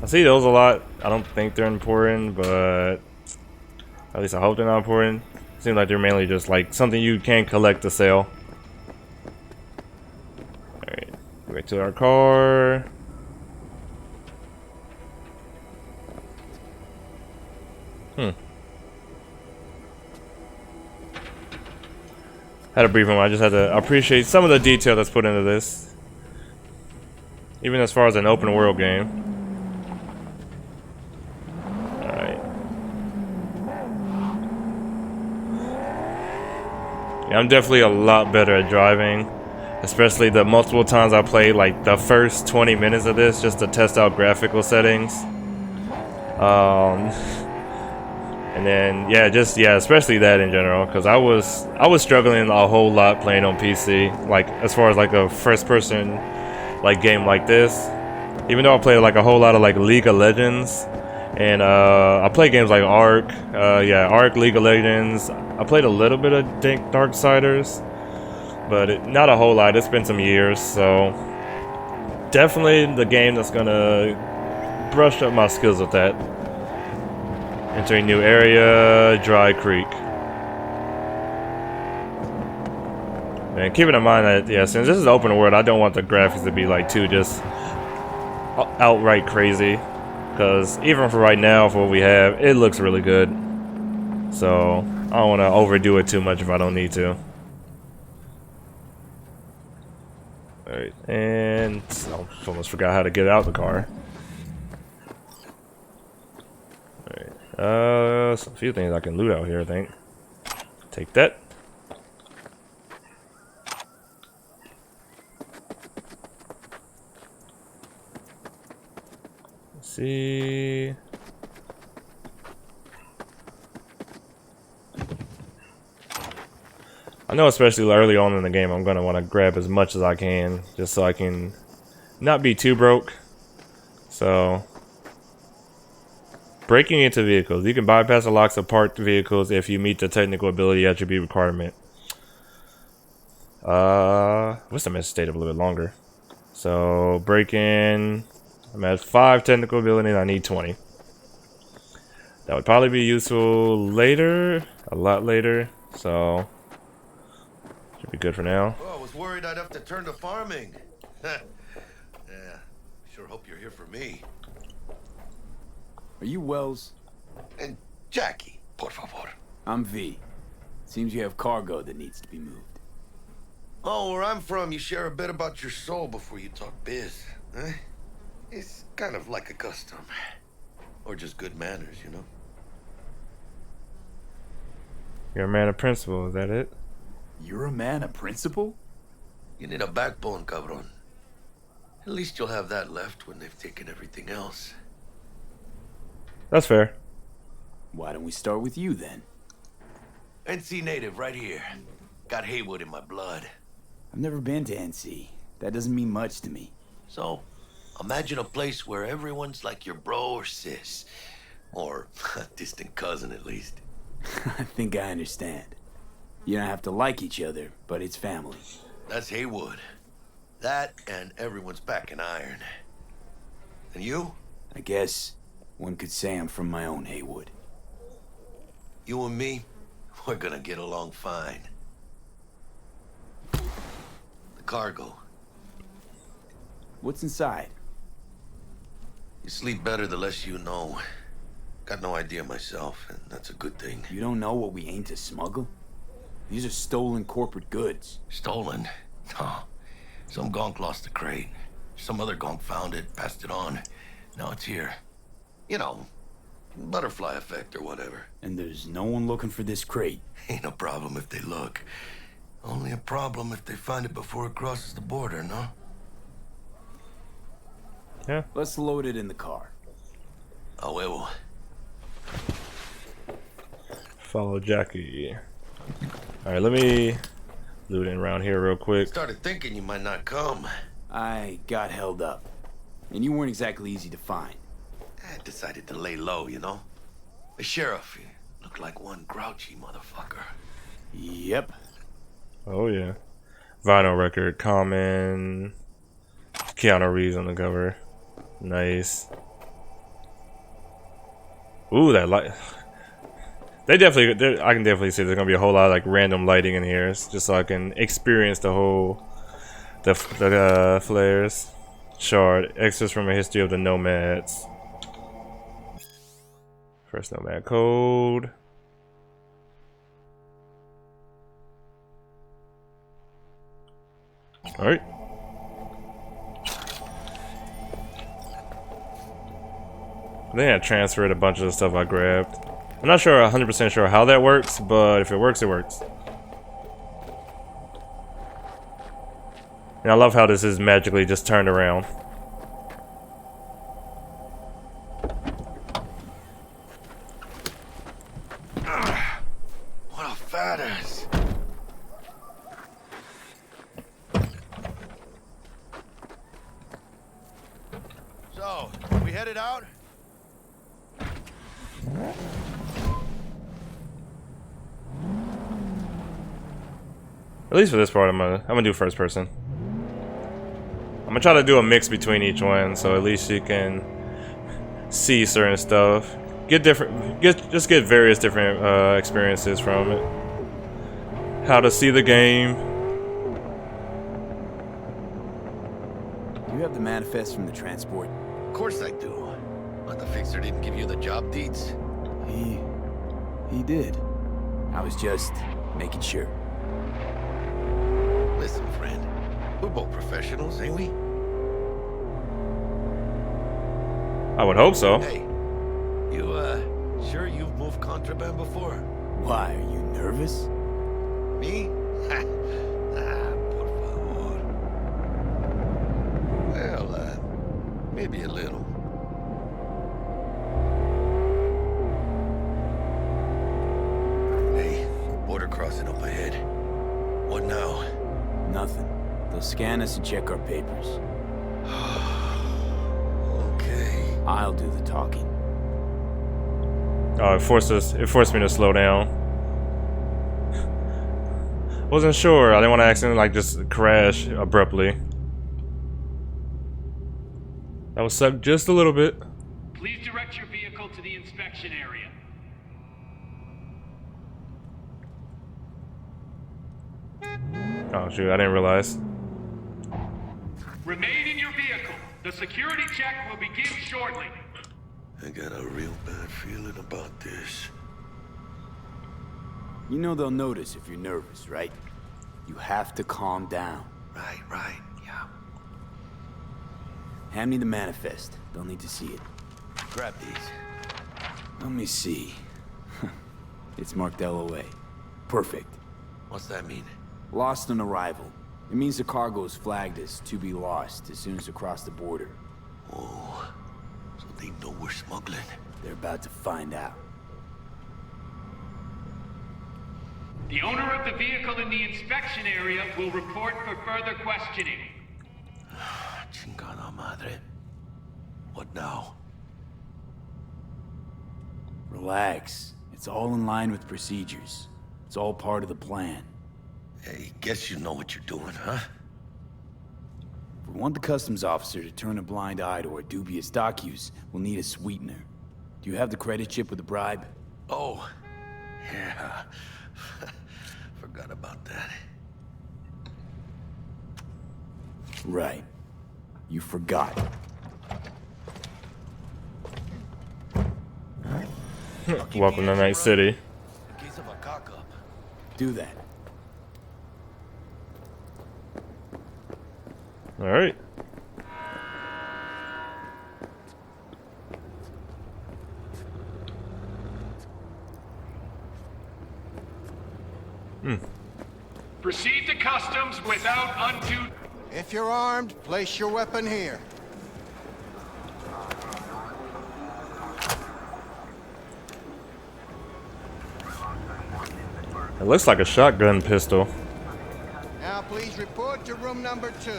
I see those a lot. I don't think they're important, but at least I hope they're not important. Seems like they're mainly just like something you can collect to sell. Alright, back to our car. Had a brief moment. I just had to appreciate some of the detail that's put into this, even as far as an open world game. Alright. Yeah, I'm definitely a lot better at driving, especially the multiple times I played like the first 20 minutes of this just to test out graphical settings. And then especially that in general, because I was struggling a whole lot playing on PC, like as far as like a first person like game like this. Even though I played like a whole lot of like League of Legends, and I play games like Ark, Ark, League of Legends. I played a little bit of Darksiders, but not a whole lot. It's been some years, so definitely the game that's gonna brush up my skills with that. Entering new area, Dry Creek. And keeping in mind that, yeah, since this is open world, I don't want the graphics to be like too just outright crazy. Because even for right now, for what we have, it looks really good. So I don't want to overdo it too much if I don't need to. Alright, and I almost forgot how to get out of the car. Alright, a few things I can loot out here, I think. Take that. Let's see. I know especially early on in the game I'm going to want to grab as much as I can just so I can not be too broke. So, breaking into vehicles. You can bypass the locks of parked vehicles if you meet the technical ability attribute requirement. What's the message state a little bit longer? So, break in. I'm at 5 technical ability and I need 20. That would probably be useful later, a lot later. So, should be good for now. Oh, I was worried I'd have to turn to farming. Yeah, sure hope you're here for me. Are you Wells? And Jackie, por favor. I'm V. Seems you have cargo that needs to be moved. Oh, where I'm from, you share a bit about your soul before you talk biz. Eh? It's kind of like a custom. Or just good manners, you know? You're a man of principle, is that it? You're a man of principle? You need a backbone, cabron. At least you'll have that left when they've taken everything else. That's fair. Why don't we start with you then? NC native right here. Got Haywood in my blood. I've never been to NC. That doesn't mean much to me. So, imagine a place where everyone's like your bro or sis. Or a distant cousin, at least. I think I understand. You don't have to like each other, but it's family. That's Haywood. That and everyone's back in iron. And you? I guess one could say I'm from my own Haywood. You and me, we're gonna get along fine. The cargo. What's inside? You sleep better the less you know. Got no idea myself, and that's a good thing. You don't know what we aim to smuggle? These are stolen corporate goods. Stolen? No. Some gonk lost the crate. Some other gonk found it, passed it on. Now it's here. You know, butterfly effect or whatever. And there's no one looking for this crate. Ain't a problem if they look. Only a problem if they find it before it crosses the border, no? Yeah. Let's load it in the car. A huevo. Follow Jackie. Alright, let me loot in around here real quick. Started thinking you might not come. I got held up. And you weren't exactly easy to find. I decided to lay low, you know? The sheriff, he looked like one grouchy motherfucker. Yep. Oh yeah. Vinyl record, common. Keanu Reeves on the cover. Nice. Ooh, that light. I can definitely see there's gonna be a whole lot of like random lighting in here, just so I can experience the whole, the flares. Shard, extras from a history of the Nomads. First Nomad code. Alright. I think I transferred a bunch of the stuff I grabbed. I'm not sure, 100% sure how that works, but if it works, it works. And I love how this is magically just turned around. What a fat ass. So, we headed out? At least for this part, I'm gonna do first person. I'm gonna try to do a mix between each one, so at least you can see certain stuff. just get various different experiences from it. How to see the game. Do you have the manifest from the transport? Of course I do. But the fixer didn't give you the job deeds? He did. I was just making sure. Listen, friend. We're both professionals, ain't we? I would hope so. Hey, you, sure you've moved contraband before? Why, are you nervous? Me? Por favor. Well, maybe a little. Hey, border crossing up ahead. What now? Nothing. They'll scan us and check our papers. Okay. I'll do the talking. Oh, it forced me to slow down. Wasn't sure. I didn't want to accidentally like just crash abruptly. That was sucked just a little bit. Please direct your vehicle to the inspection area. Oh shoot, I didn't realize. Remain in your vehicle. The security check will begin shortly. I got a real bad feeling about this. You know they'll notice if you're nervous, right? You have to calm down. Right, yeah. Hand me the manifest. They'll need to see it. Grab these. Let me see. It's marked LOA. Perfect. What's that mean? Lost on arrival. It means the cargo is flagged as to be lost as soon as they cross the border. Oh, so they know we're smuggling. They're about to find out. The owner of the vehicle in the inspection area will report for further questioning. Chingada madre. What now? Relax. It's all in line with procedures. It's all part of the plan. Hey, guess you know what you're doing, huh? If we want the customs officer to turn a blind eye to our dubious dock use, we'll need a sweetener. Do you have the credit chip with the bribe? Oh, yeah. Forgot about that. Right. You forgot. Welcome to Night City. In case of a cock-up. Do that. Alright. Proceed to customs without undue... If you're armed, place your weapon here. It looks like a shotgun pistol. Now please report to room number 2.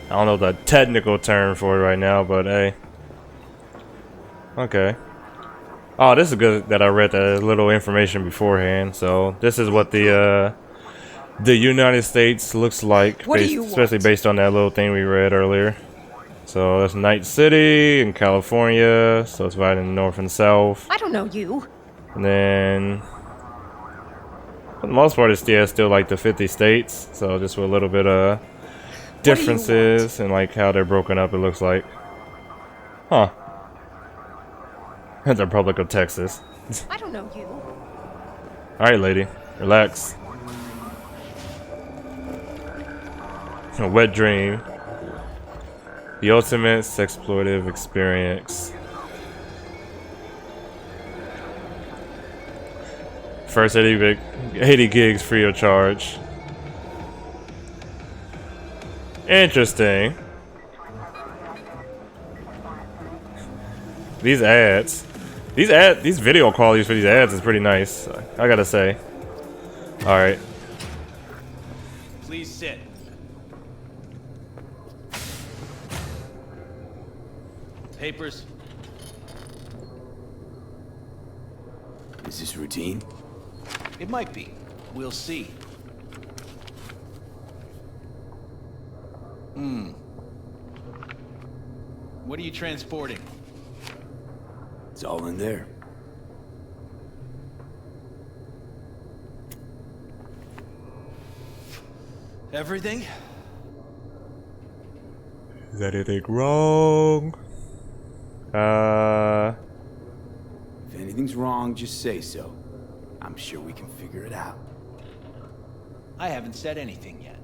I don't know the technical term for it right now, but hey. Okay. Oh, this is good that I read that little information beforehand. So this is what the United States looks like, especially based on that little thing we read earlier. So that's Night City in California. So it's right in the north and south. I don't know you. And then, for the most part, it's still like the 50 states. So just with a little bit of differences and like how they're broken up, it looks like. Huh. The Republic of Texas. I don't know you. Alright, lady. Relax. A wet dream. The ultimate sexploitive experience. First 80 gigs free of charge. Interesting. These video qualities for these ads is pretty nice, I gotta say. Alright. Please sit. Papers. Is this routine? It might be. We'll see. What are you transporting? It's all in there. Everything? Is anything wrong? If anything's wrong, just say so. I'm sure we can figure it out. I haven't said anything yet.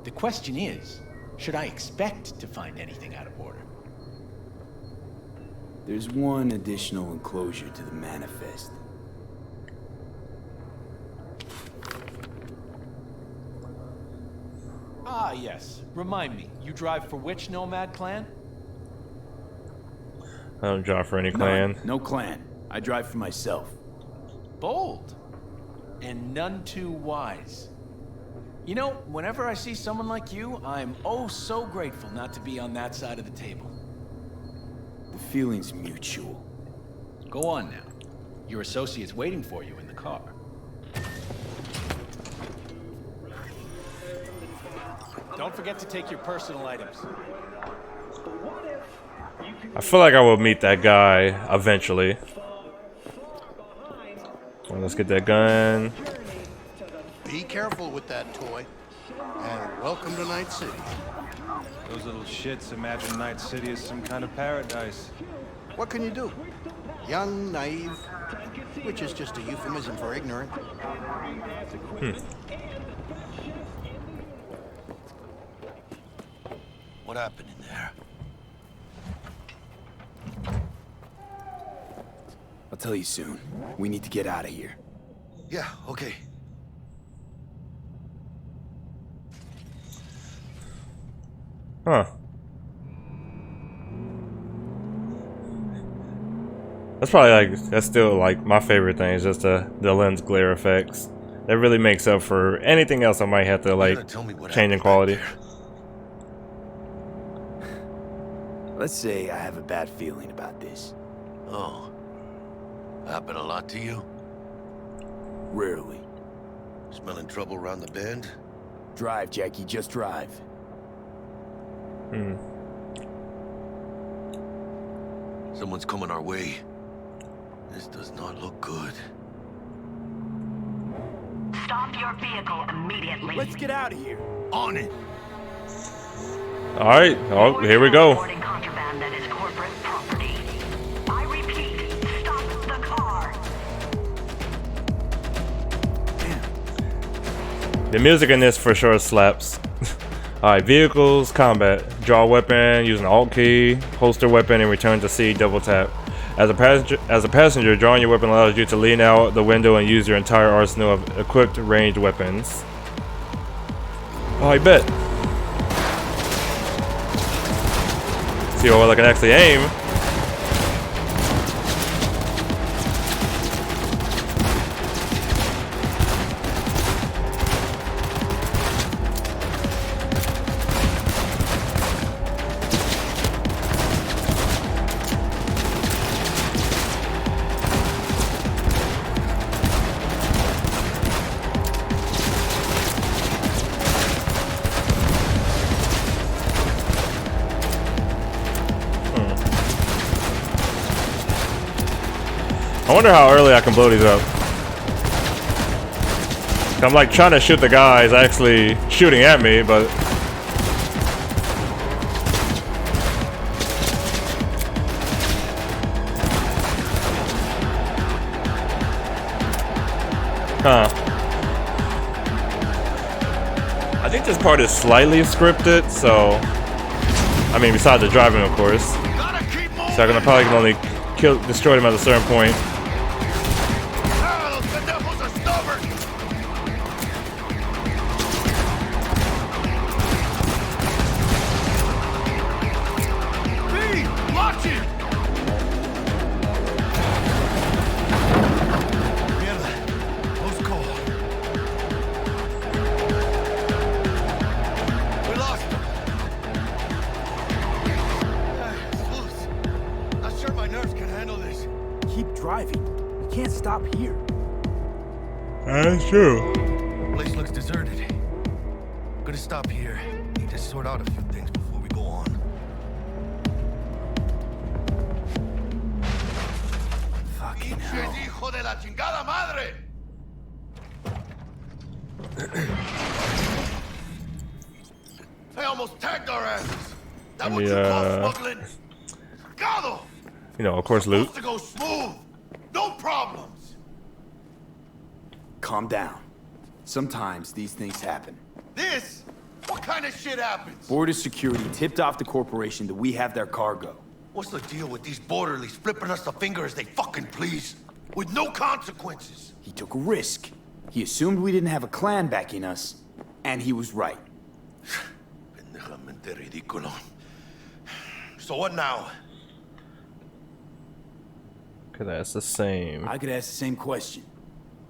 The question is, should I expect to find anything out of order? There's one additional enclosure to the manifest. Ah, yes. Remind me, you drive for which Nomad clan? I don't drive for any clan. No clan. I drive for myself. Bold. And none too wise. You know, whenever I see someone like you, I'm oh so grateful not to be on that side of the table. The feeling's mutual. Go on now. Your associate's waiting for you in the car. Don't forget to take your personal items. I feel like I will meet that guy eventually. Well, let's get that gun. Be careful with that toy. And welcome to Night City. Those little shits imagine Night City is some kind of paradise. What can you do? Young, naive, which is just a euphemism for ignorant. What happened in there? I'll tell you soon. We need to get out of here. Yeah, okay. Huh. That's probably like, that's still like my favorite thing, is just the lens glare effects. That really makes up for anything else I might have to like change in quality. Let's say I have a bad feeling about this. Oh. Happen a lot to you? Rarely. Smelling trouble around the bend? Drive, Jackie, just drive. Someone's coming our way. This does not look good. Stop your vehicle immediately. Let's get out of here. On it. Alright, oh, here we go. Contraband that is corporate property. I repeat, stop the car. The music in this for sure slaps. Alright, vehicles, combat. Draw weapon, use an alt key, holster weapon, and return to C, double tap. As a passenger, drawing your weapon allows you to lean out the window and use your entire arsenal of equipped ranged weapons. Oh, I bet. See how well I can actually aim. I wonder how early I can blow these up. I'm like trying to shoot the guys actually shooting at me, but I think this part is slightly scripted, so I mean besides the driving of course. So I'm gonna probably can only destroy them at a certain point. That's true. Place looks deserted. Gonna stop here. Need to sort out a few things before we go on. Fucking hell. Hijo de la chingada madre! They almost tagged our asses. That what you call smuggling? Gado! You know, of course, loot. Supposed to go smooth. No problems. Calm down. Sometimes these things happen. This? What kind of shit happens? Border security tipped off the corporation that we have their cargo. What's the deal with these borderlies flipping us the finger as they fucking please? With no consequences. He took a risk. He assumed we didn't have a clan backing us, and he was right. Pendejamente ridículo. So what now? Okay, that's the same. I could ask the same question.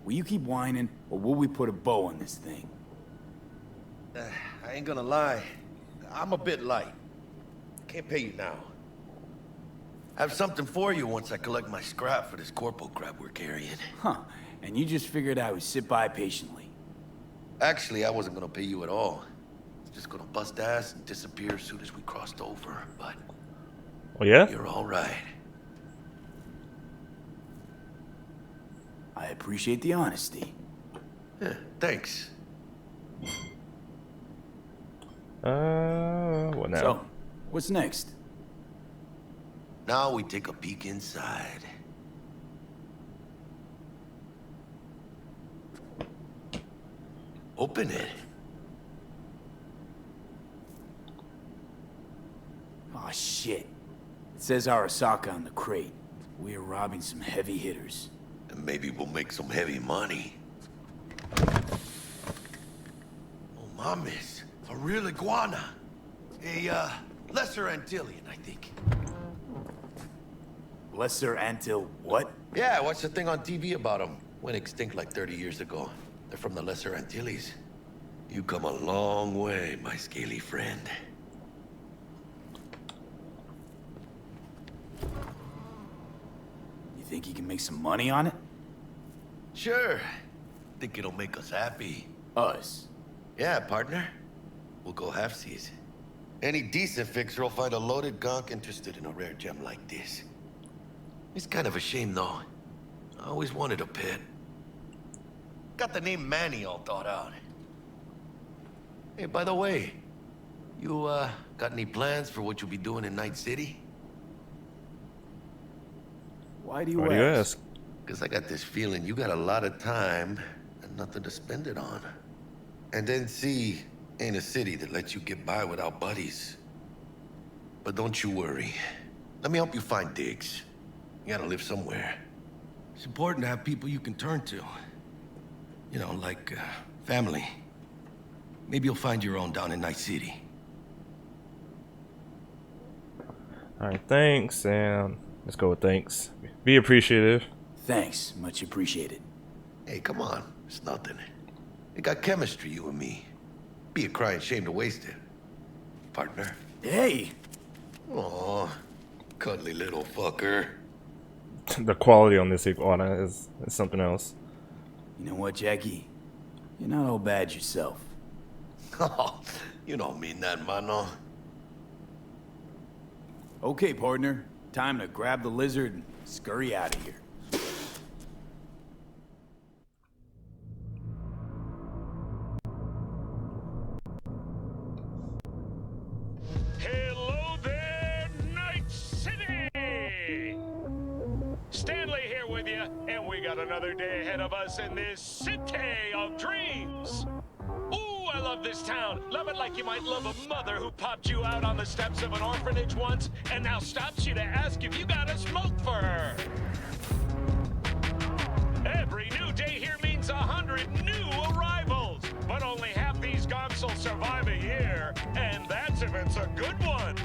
Will you keep whining, or will we put a bow on this thing? I ain't gonna lie. I'm a bit light. Can't pay you now. I have something for you once I collect my scrap for this Corpo crap we're carrying. Huh. And you just figured I would sit by patiently. Actually, I wasn't gonna pay you at all. Just gonna bust ass and disappear as soon as we crossed over, but... Oh, yeah? You're all right. I appreciate the honesty. Yeah, thanks. What now? So, what's next? Now we take a peek inside. Open it. Aw, shit. It says Arasaka on the crate. We are robbing some heavy hitters. And maybe we'll make some heavy money. Oh, mames. A real iguana. A, lesser Antillean, I think. Lesser Antil what? Yeah, I watched a thing on TV about them. Went extinct like 30 years ago. They're from the Lesser Antilles. You come a long way, my scaly friend. You think you can make some money on it? Sure. Think it'll make us happy. Us? Yeah, partner. We'll go halfsies. Any decent fixer will find a loaded gonk interested in a rare gem like this. It's kind of a shame, though. I always wanted a pet. Got the name Manny all thought out. Hey, by the way, you, got any plans for what you'll be doing in Night City? Why do you ask? Because I got this feeling you got a lot of time and nothing to spend it on. And NC ain't a city that lets you get by without buddies. But don't you worry. Let me help you find digs. You gotta live somewhere. It's important to have people you can turn to. You know, like, family. Maybe you'll find your own down in Night City. Alright, thanks, and let's go with thanks. Be appreciative. Thanks, much appreciated. Hey, come on. It's nothing. We got chemistry, you and me. Be a crying shame to waste it. Partner. Hey! Aw, cuddly little fucker. The quality on this iguana is something else. You know what, Jackie? You're not all bad yourself. Oh, you don't mean that, mano. Okay, partner. Time to grab the lizard and scurry out of here. Hello there, Night City! Stanley here with you, and we got another day ahead of us in this city of dreams. Ooh, I love this town. Love it like you might love a mother who popped you out on the steps of an orphanage once and now stops you to ask if you got a smoke for her. Every new day here means 100 new arrivals, but only half these gonks will survive a year, and that's if it's a good one.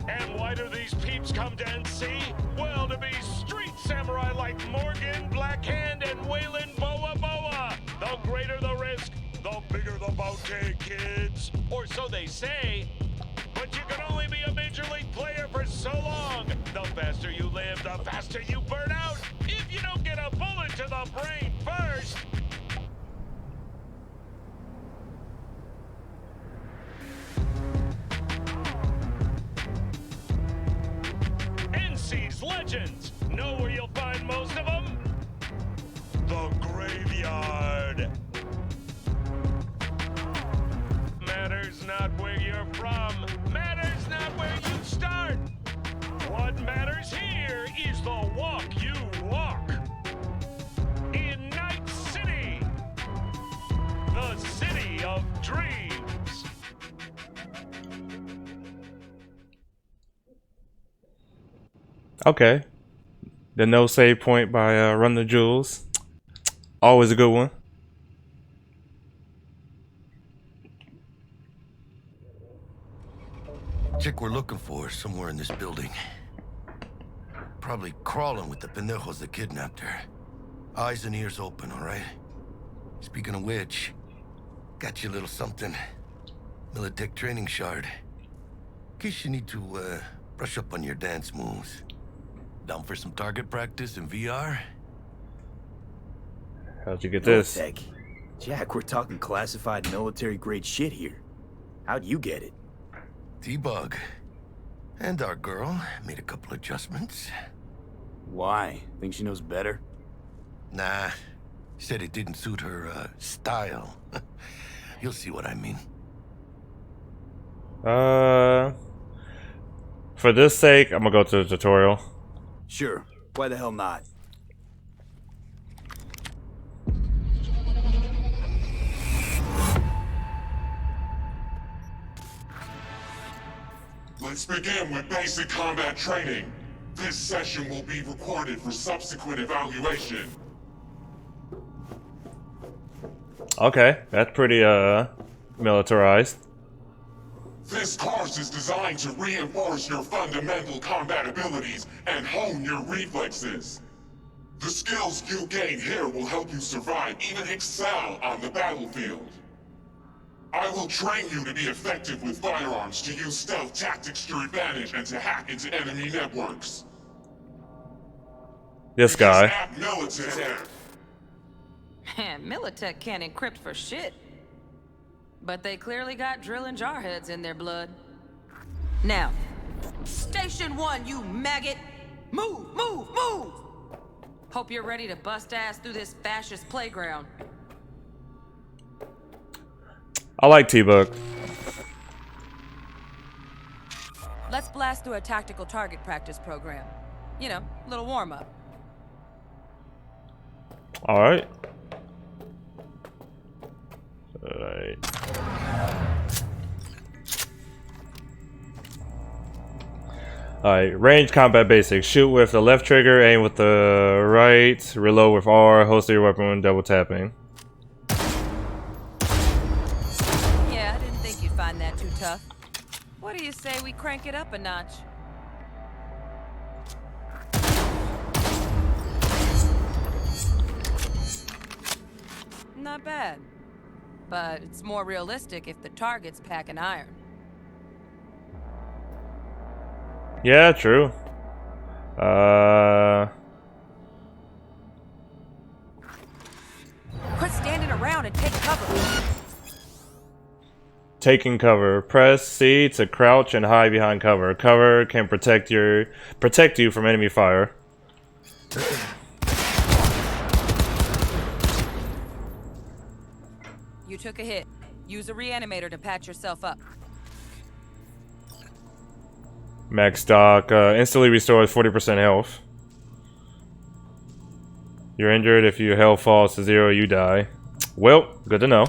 And why do these peeps come to NC? Well, to be street samurai like Morgan, Blackhand, and Waylon Boa Boa. The greater the risk, the bigger the bounty, kids. Or so they say. But you can only be a major league player for so long. The faster you live, the faster you burn out. If you don't get a bullet to the brain first. NC's legends. Know where you'll find most of them? you're from matters not where you start. What matters here is the walk you walk. In Night City, the city of dreams. Okay. The no save point by Run the Jewels. Always a good one. Chick we're looking for is somewhere in this building. Probably crawling with the pendejos that kidnapped her. Eyes and ears open, all right? Speaking of which, got you a little something. Militech training shard. In case you need to brush up on your dance moves. Down for some target practice in VR? How'd you get this? Militech. Jack, we're talking classified military-grade shit here. How'd you get it? T-Bug. And our girl made a couple adjustments. Why? Think she knows better? Nah. Said it didn't suit her, style. You'll see what I mean. For this sake, I'm gonna go to the tutorial. Sure. Why the hell not? Let's begin with basic combat training. This session will be recorded for subsequent evaluation. Okay, that's pretty militarized. This course is designed to reinforce your fundamental combat abilities and hone your reflexes. The skills you gain here will help you survive, even excel on the battlefield. I will train you to be effective with firearms, to use stealth tactics to your advantage, and to hack into enemy networks. This guy. Man, Militech can't encrypt for shit. But they clearly got drill and jarheads in their blood. Now, Station 1, you maggot! Move, move, move! Hope you're ready to bust ass through this fascist playground. I like T-Bug. Let's blast through a tactical target practice program. You know, a little warm-up. Alright. Alright, range combat basics. Shoot with the left trigger, aim with the right, reload with R, holster your weapon when double tapping. Yeah, I didn't think you'd find that too tough. What do you say we crank it up a notch? Not bad. But it's more realistic if the target's packing iron. Yeah, true. Quit standing around and take cover. Taking cover. Press C to crouch and hide behind cover. Cover can protect you from enemy fire. You took a hit. Use a reanimator to patch yourself up. Max stock instantly restores 40% health. You're injured. If your health falls to 0, you die. Well, good to know.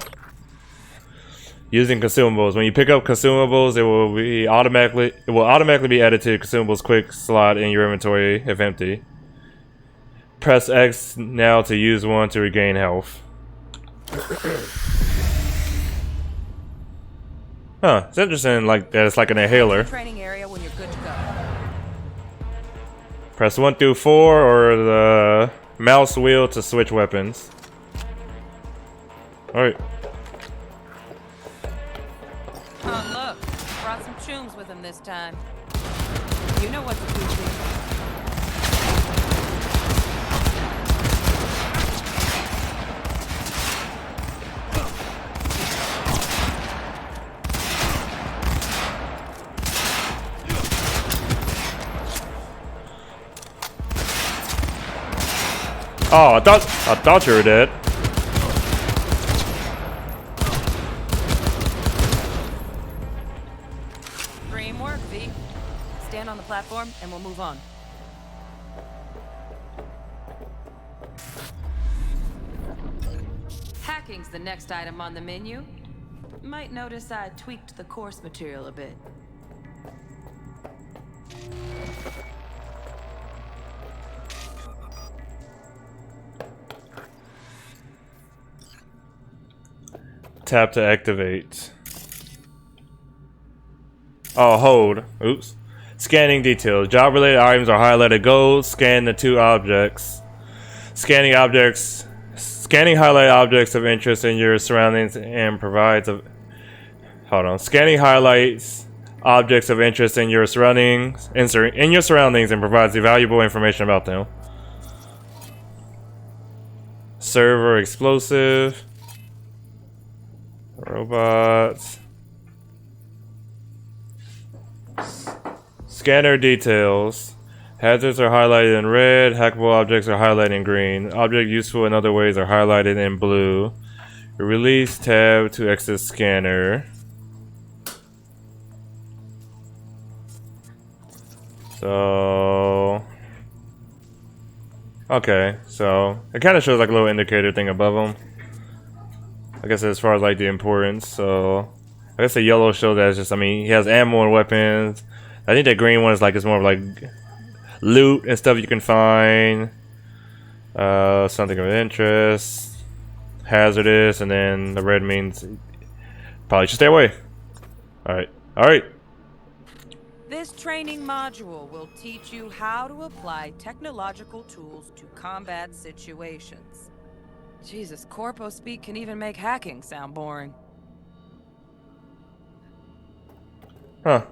Using consumables. When you pick up consumables, it will automatically be added to the consumables quick slot in your inventory if empty. Press X now to use one to regain health. Huh, it's interesting like that it's like an inhaler. Training area when you're good to go. Press 1 through 4 or the mouse wheel to switch weapons. Alright. Oh, look. Brought some chooms with him this time. You know what to do. Oh, I thought you were dead. Stand on the platform and we'll move on. Hacking's the next item on the menu. Might notice I tweaked the course material a bit. Tap to activate. Oh, hold. Oops. Scanning details. Job-related items are highlighted gold. Scan the two objects. Scanning objects. Scanning highlight objects of interest in your surroundings and provides a... Hold on. Scanning highlights objects of interest in your surroundings and provides valuable information about them. Server explosive. Robots. Scanner details. Hazards are highlighted in red. Hackable objects are highlighted in green. Object useful in other ways are highlighted in blue. Release tab to exit scanner. So... Okay, so it kind of shows like a little indicator thing above them. I guess as far as like the importance, so I guess the yellow shows that it's just, I mean, he has ammo and weapons. I think the green one is like, it's more of like loot and stuff you can find. Something of interest. Hazardous, and then the red means probably should stay away. Alright. Alright. This training module will teach you how to apply technological tools to combat situations. Jesus, Corpo speak can even make hacking sound boring. Huh.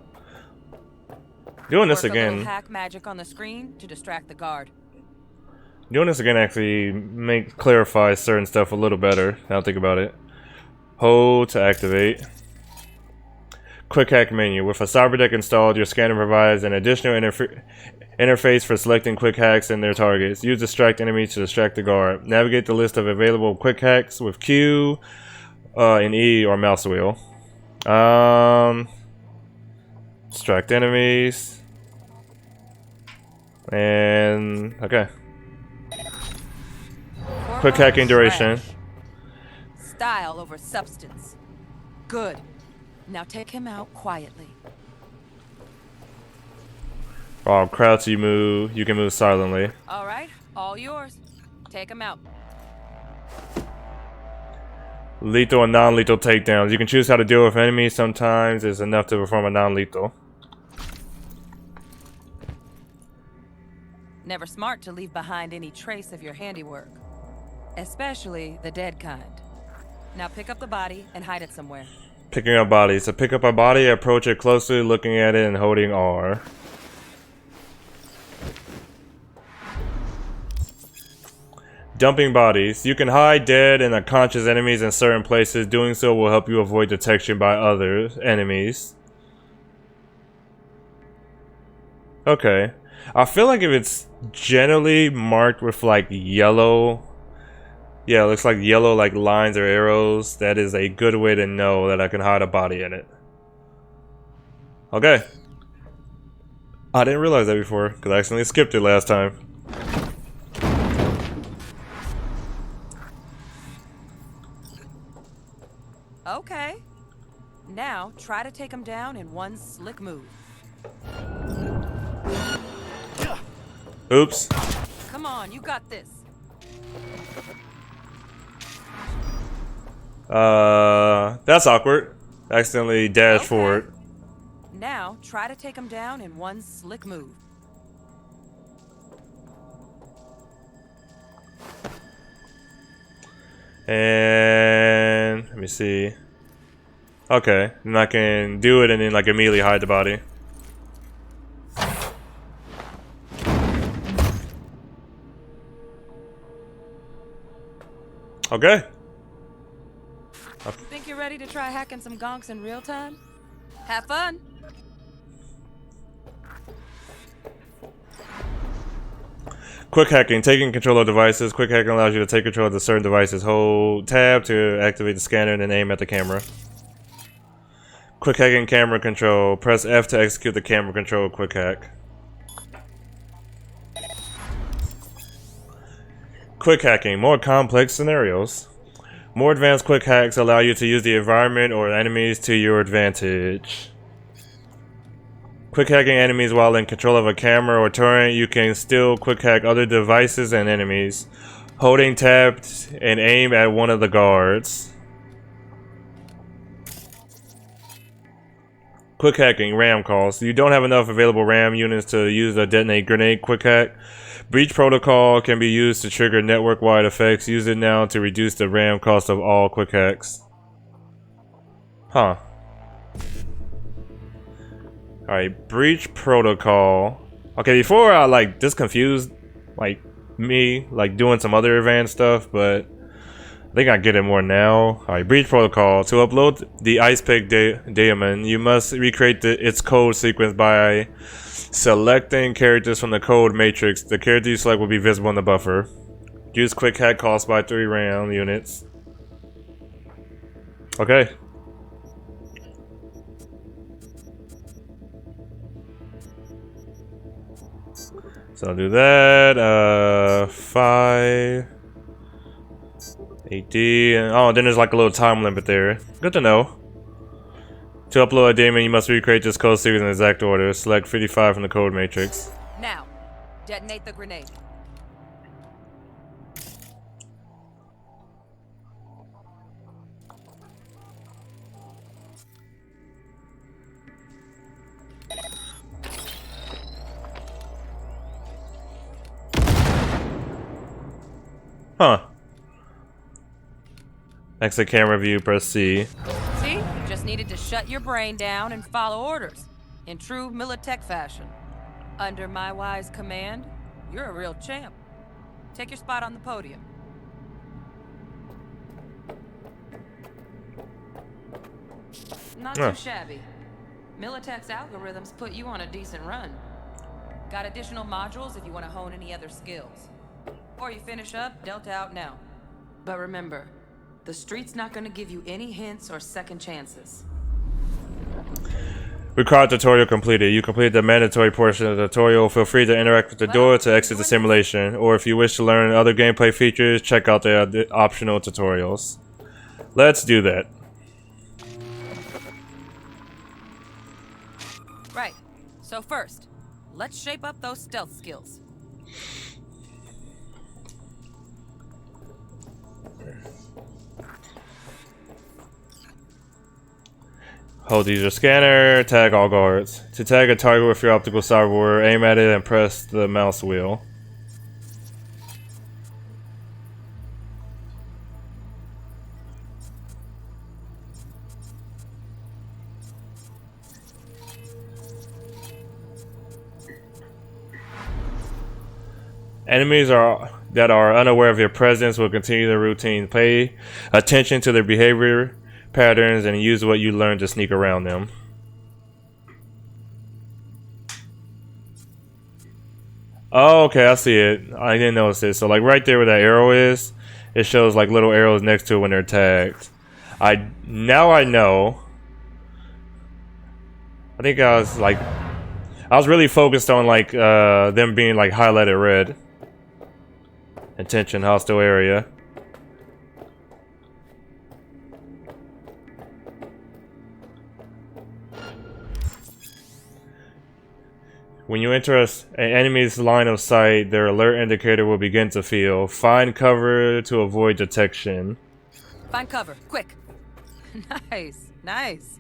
Doing this Work a little again. hack magic on the screen to distract the guard. Doing this again actually clarifies certain stuff a little better. Now think about it. Hold to activate. Quick hack menu. With a cyberdeck installed, your scanner provides an additional interface for selecting quick hacks and their targets. Use distract enemies to distract the guard. Navigate the list of available quick hacks with Q and E or mouse wheel. Distract enemies. And okay. Quick hacking duration. Style over substance. Good. Now take him out quietly. While crouch you move, you can move silently. All right, all yours. Take him out. Lethal and non-lethal takedowns. You can choose how to deal with enemies. Sometimes it's enough to perform a non-lethal. Never smart to leave behind any trace of your handiwork. Especially the dead kind. Now pick up the body and hide it somewhere. Picking up bodies. To pick up a body, approach it closely, looking at it and holding R. Dumping bodies. You can hide dead and unconscious enemies in certain places. Doing so will help you avoid detection by other enemies. Okay. I feel like if it's generally marked with like yellow, yeah, it looks like yellow like lines or arrows, that is a good way to know that I can hide a body in it. Okay. I didn't realize that before because I accidentally skipped it last time. Okay. Now try to take him down in one slick move. Oops. Come on, you got this. That's awkward. Accidentally dashed forward. Now try to take him down in one slick move. And let me see. Okay, and I can do it and then like immediately hide the body. Okay. Think you're ready to try hacking some gonks in real time? Have fun. Quick hacking. Taking control of devices. Quick hacking allows you to take control of the certain devices. Hold tab to activate the scanner and then aim at the camera. Quick hacking camera control. Press F to execute the camera control quick hack. Quick hacking. More complex scenarios. More advanced quick hacks allow you to use the environment or enemies to your advantage. Quick hacking enemies while in control of a camera or turret. You can still quick hack other devices and enemies. Holding tab and aim at one of the guards. Quick hacking RAM costs. You don't have enough available RAM units to use a detonate grenade quick hack. Breach protocol can be used to trigger network-wide effects. Use it now to reduce the RAM cost of all quick hacks. Huh. Alright, breach protocol. Okay, before I like this confused like me like doing some other advanced stuff, but I think I get it more now. Alright, breach protocol. To upload the Ice Pick daemon, you must recreate its code sequence by selecting characters from the code matrix. The character you select will be visible in the buffer. Use quick hack cost by 3 RAM units. Okay. So I'll do that. 5 AD, and oh, then there's like a little time limit there. Good to know. To upload a daemon, you must recreate this code series in exact order. Select 55 from the code matrix. Now, detonate the grenade. Huh. Exit camera view, press C. See? Just needed to shut your brain down and follow orders. In true Militech fashion. Under my wise command, you're a real champ. Take your spot on the podium. Not too shabby. Militech's algorithms put you on a decent run. Got additional modules if you want to hone any other skills. Before you finish up, Delta out now. But remember, the street's not gonna give you any hints or second chances. Required tutorial completed. You completed the mandatory portion of the tutorial. Feel free to interact with the door to exit the simulation. Or if you wish to learn other gameplay features, check out the optional tutorials. Let's do that. Right. So first, let's shape up those stealth skills. Hold user scanner, tag all guards. To tag a target with your optical cyberware, aim at it and press the mouse wheel. Enemies that are unaware of your presence will continue the routine. Pay attention to their behavior patterns and use what you learn to sneak around them. Oh, okay, I see it. I didn't notice it. So like right there where that arrow is, it shows like little arrows next to it when they're tagged. Now I know. I think I was really focused on like them being like highlighted red. Attention, hostile area. When you enter an enemy's line of sight, their alert indicator will begin to fill. Find cover to avoid detection. Find cover, quick. Nice, nice.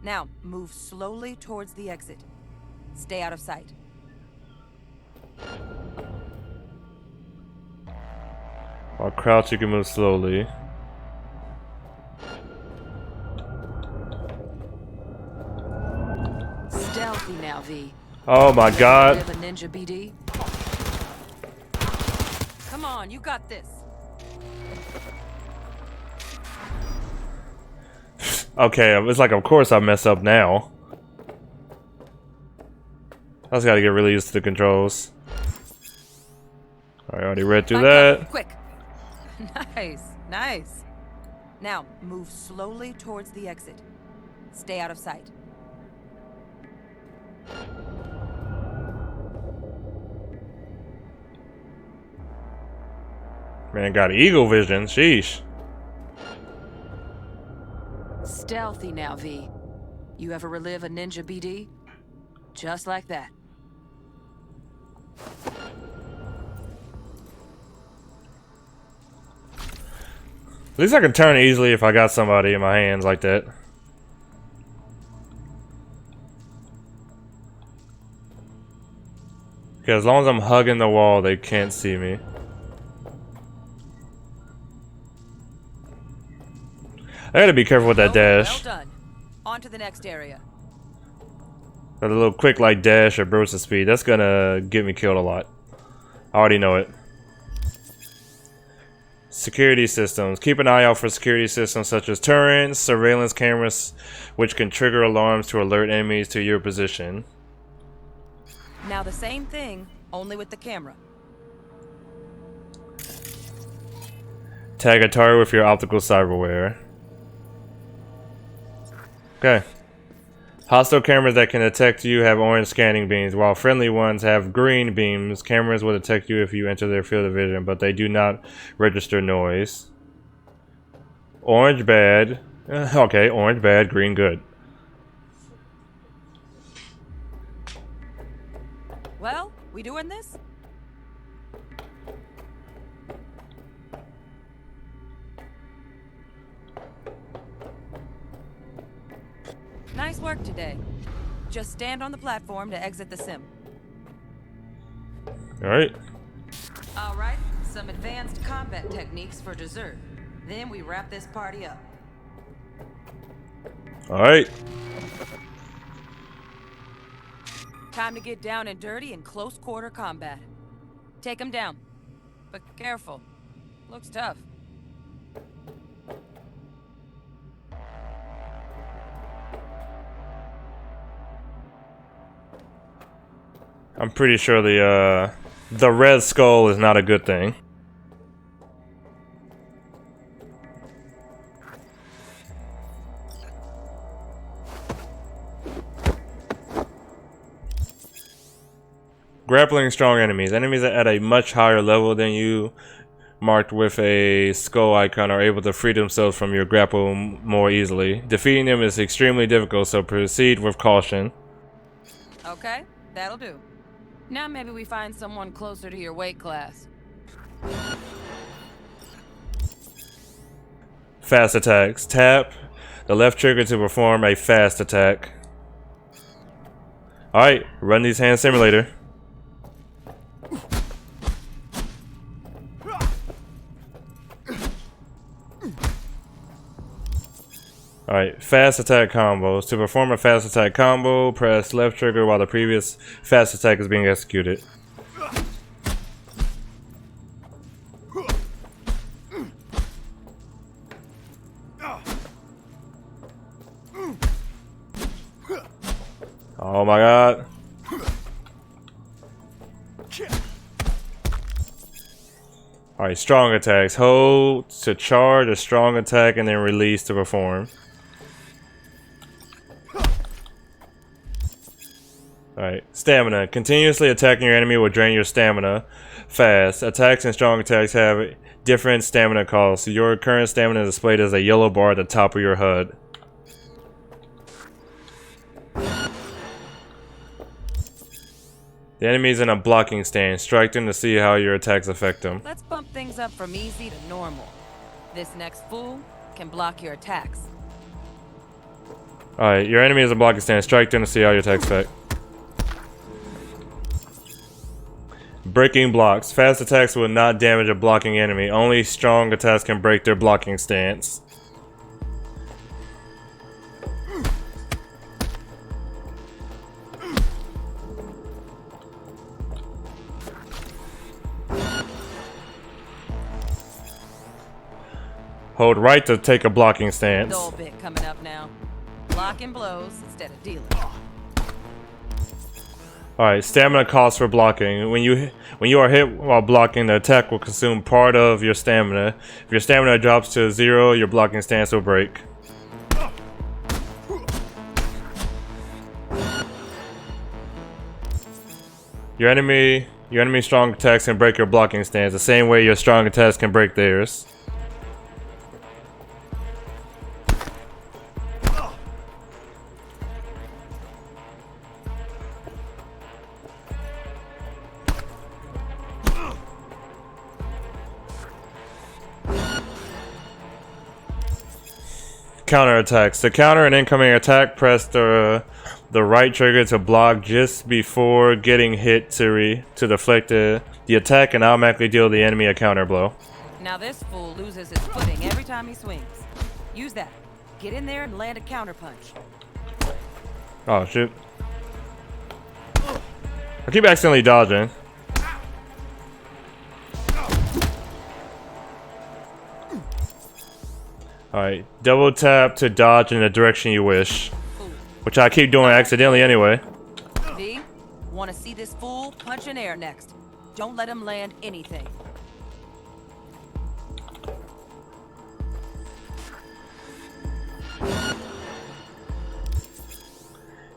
Now, move slowly towards the exit. Stay out of sight. While crouch, you can move slowly. Stealthy now, V. Oh my god. Bit of a ninja BD. Come on, you got this. Okay, it's like of course I mess up now. I just gotta get really used to the controls. I already read through that. Quick. Nice, nice. Now, move slowly towards the exit. Stay out of sight. Man, got eagle vision. Sheesh. Stealthy now, V. You ever relive a ninja BD? Just like that. At least I can turn easily if I got somebody in my hands like that. Okay, as long as I'm hugging the wall, they can't see me. I gotta be careful with that dash. Well done. On to the next area. That little quick like dash or burst of speed, that's gonna get me killed a lot. I already know it. Security systems. Keep an eye out for security systems such as turrets, surveillance cameras, which can trigger alarms to alert enemies to your position. Now the same thing, only with the camera. Tag a target with your optical cyberware. Okay. Hostile cameras that can detect you have orange scanning beams, while friendly ones have green beams. Cameras will detect you if you enter their field of vision, but they do not register noise. Orange bad. Okay, orange bad, green good. Well, we doing this? Nice work today. Just stand on the platform to exit the sim. Alright. Alright, some advanced combat techniques for dessert. Then we wrap this party up. Alright. Time to get down and dirty in close quarter combat. Take him down. But careful. Looks tough. I'm pretty sure the red skull is not a good thing. Grappling strong enemies. Enemies at a much higher level than you, marked with a skull icon, are able to free themselves from your grapple more easily. Defeating them is extremely difficult, so proceed with caution. Okay, that'll do. Now maybe we find someone closer to your weight class. Fast attacks. Tap the left trigger to perform a fast attack. Alright, run these hand simulator. Alright, fast attack combos. To perform a fast attack combo, press left trigger while the previous fast attack is being executed. Oh my god. Alright, strong attacks. Hold to charge a strong attack and then release to perform. Alright, stamina. Continuously attacking your enemy will drain your stamina fast. Attacks and strong attacks have different stamina costs. Your current stamina is displayed as a yellow bar at the top of your HUD. The enemy's in a blocking stance. Strike them to see how your attacks affect them. Let's bump things up from easy to normal. This next fool can block your attacks. Alright, your enemy is in a blocking stance. Strike them to see how your attacks affect. Breaking blocks. Fast attacks will not damage a blocking enemy. Only strong attacks can break their blocking stance. Hold right to take a blocking stance. Dull bit coming up now. Blocking blows instead of dealing. Alright, stamina costs for blocking. When you are hit while blocking, the attack will consume part of your stamina. If your stamina drops to 0, your blocking stance will break. Your enemy's strong attacks can break your blocking stance, the same way your strong attacks can break theirs. Counter attacks. To counter an incoming attack, press the right trigger to block just before getting hit to deflect the attack and automatically deal the enemy a counter blow. Now this fool loses his footing every time he swings. Use that. Get in there and land a counter punch. Oh shoot. I keep accidentally dodging. Alright, double tap to dodge in the direction you wish. Which I keep doing accidentally anyway. V, wanna see this fool punch in air next. Don't let him land anything.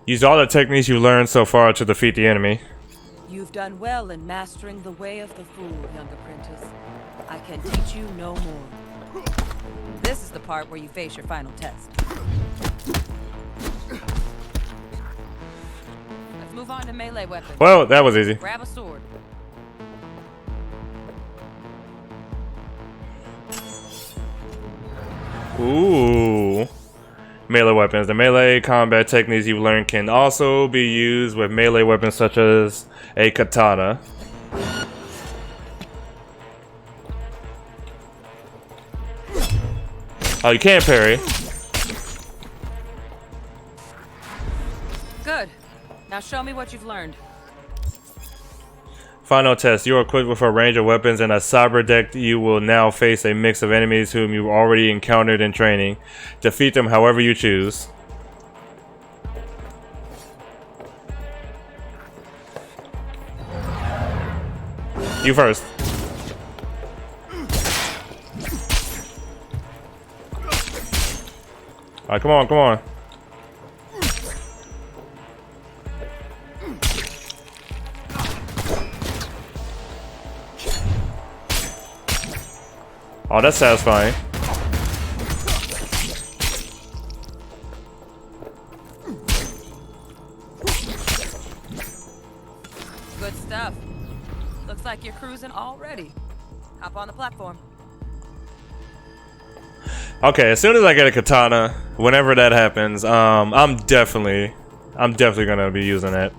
Use all the techniques you learned so far to defeat the enemy. You've done well in mastering the way of the fool, young apprentice. I can teach you no more. This is the part where you face your final test. Let's move on to melee weapons. Well, that was easy. Grab a sword. Ooh. Melee weapons. The melee combat techniques you've learned can also be used with melee weapons such as a katana. Oh, you can't parry. Good. Now show me what you've learned. Final test. You are equipped with a range of weapons and a cyber deck. You will now face a mix of enemies whom you already encountered in training. Defeat them however you choose. You first. Alright, come on, come on. Oh, that's satisfying. Good stuff. Looks like you're cruising already. Hop on the platform. Okay, as soon as I get a katana, whenever that happens, I'm definitely gonna be using that.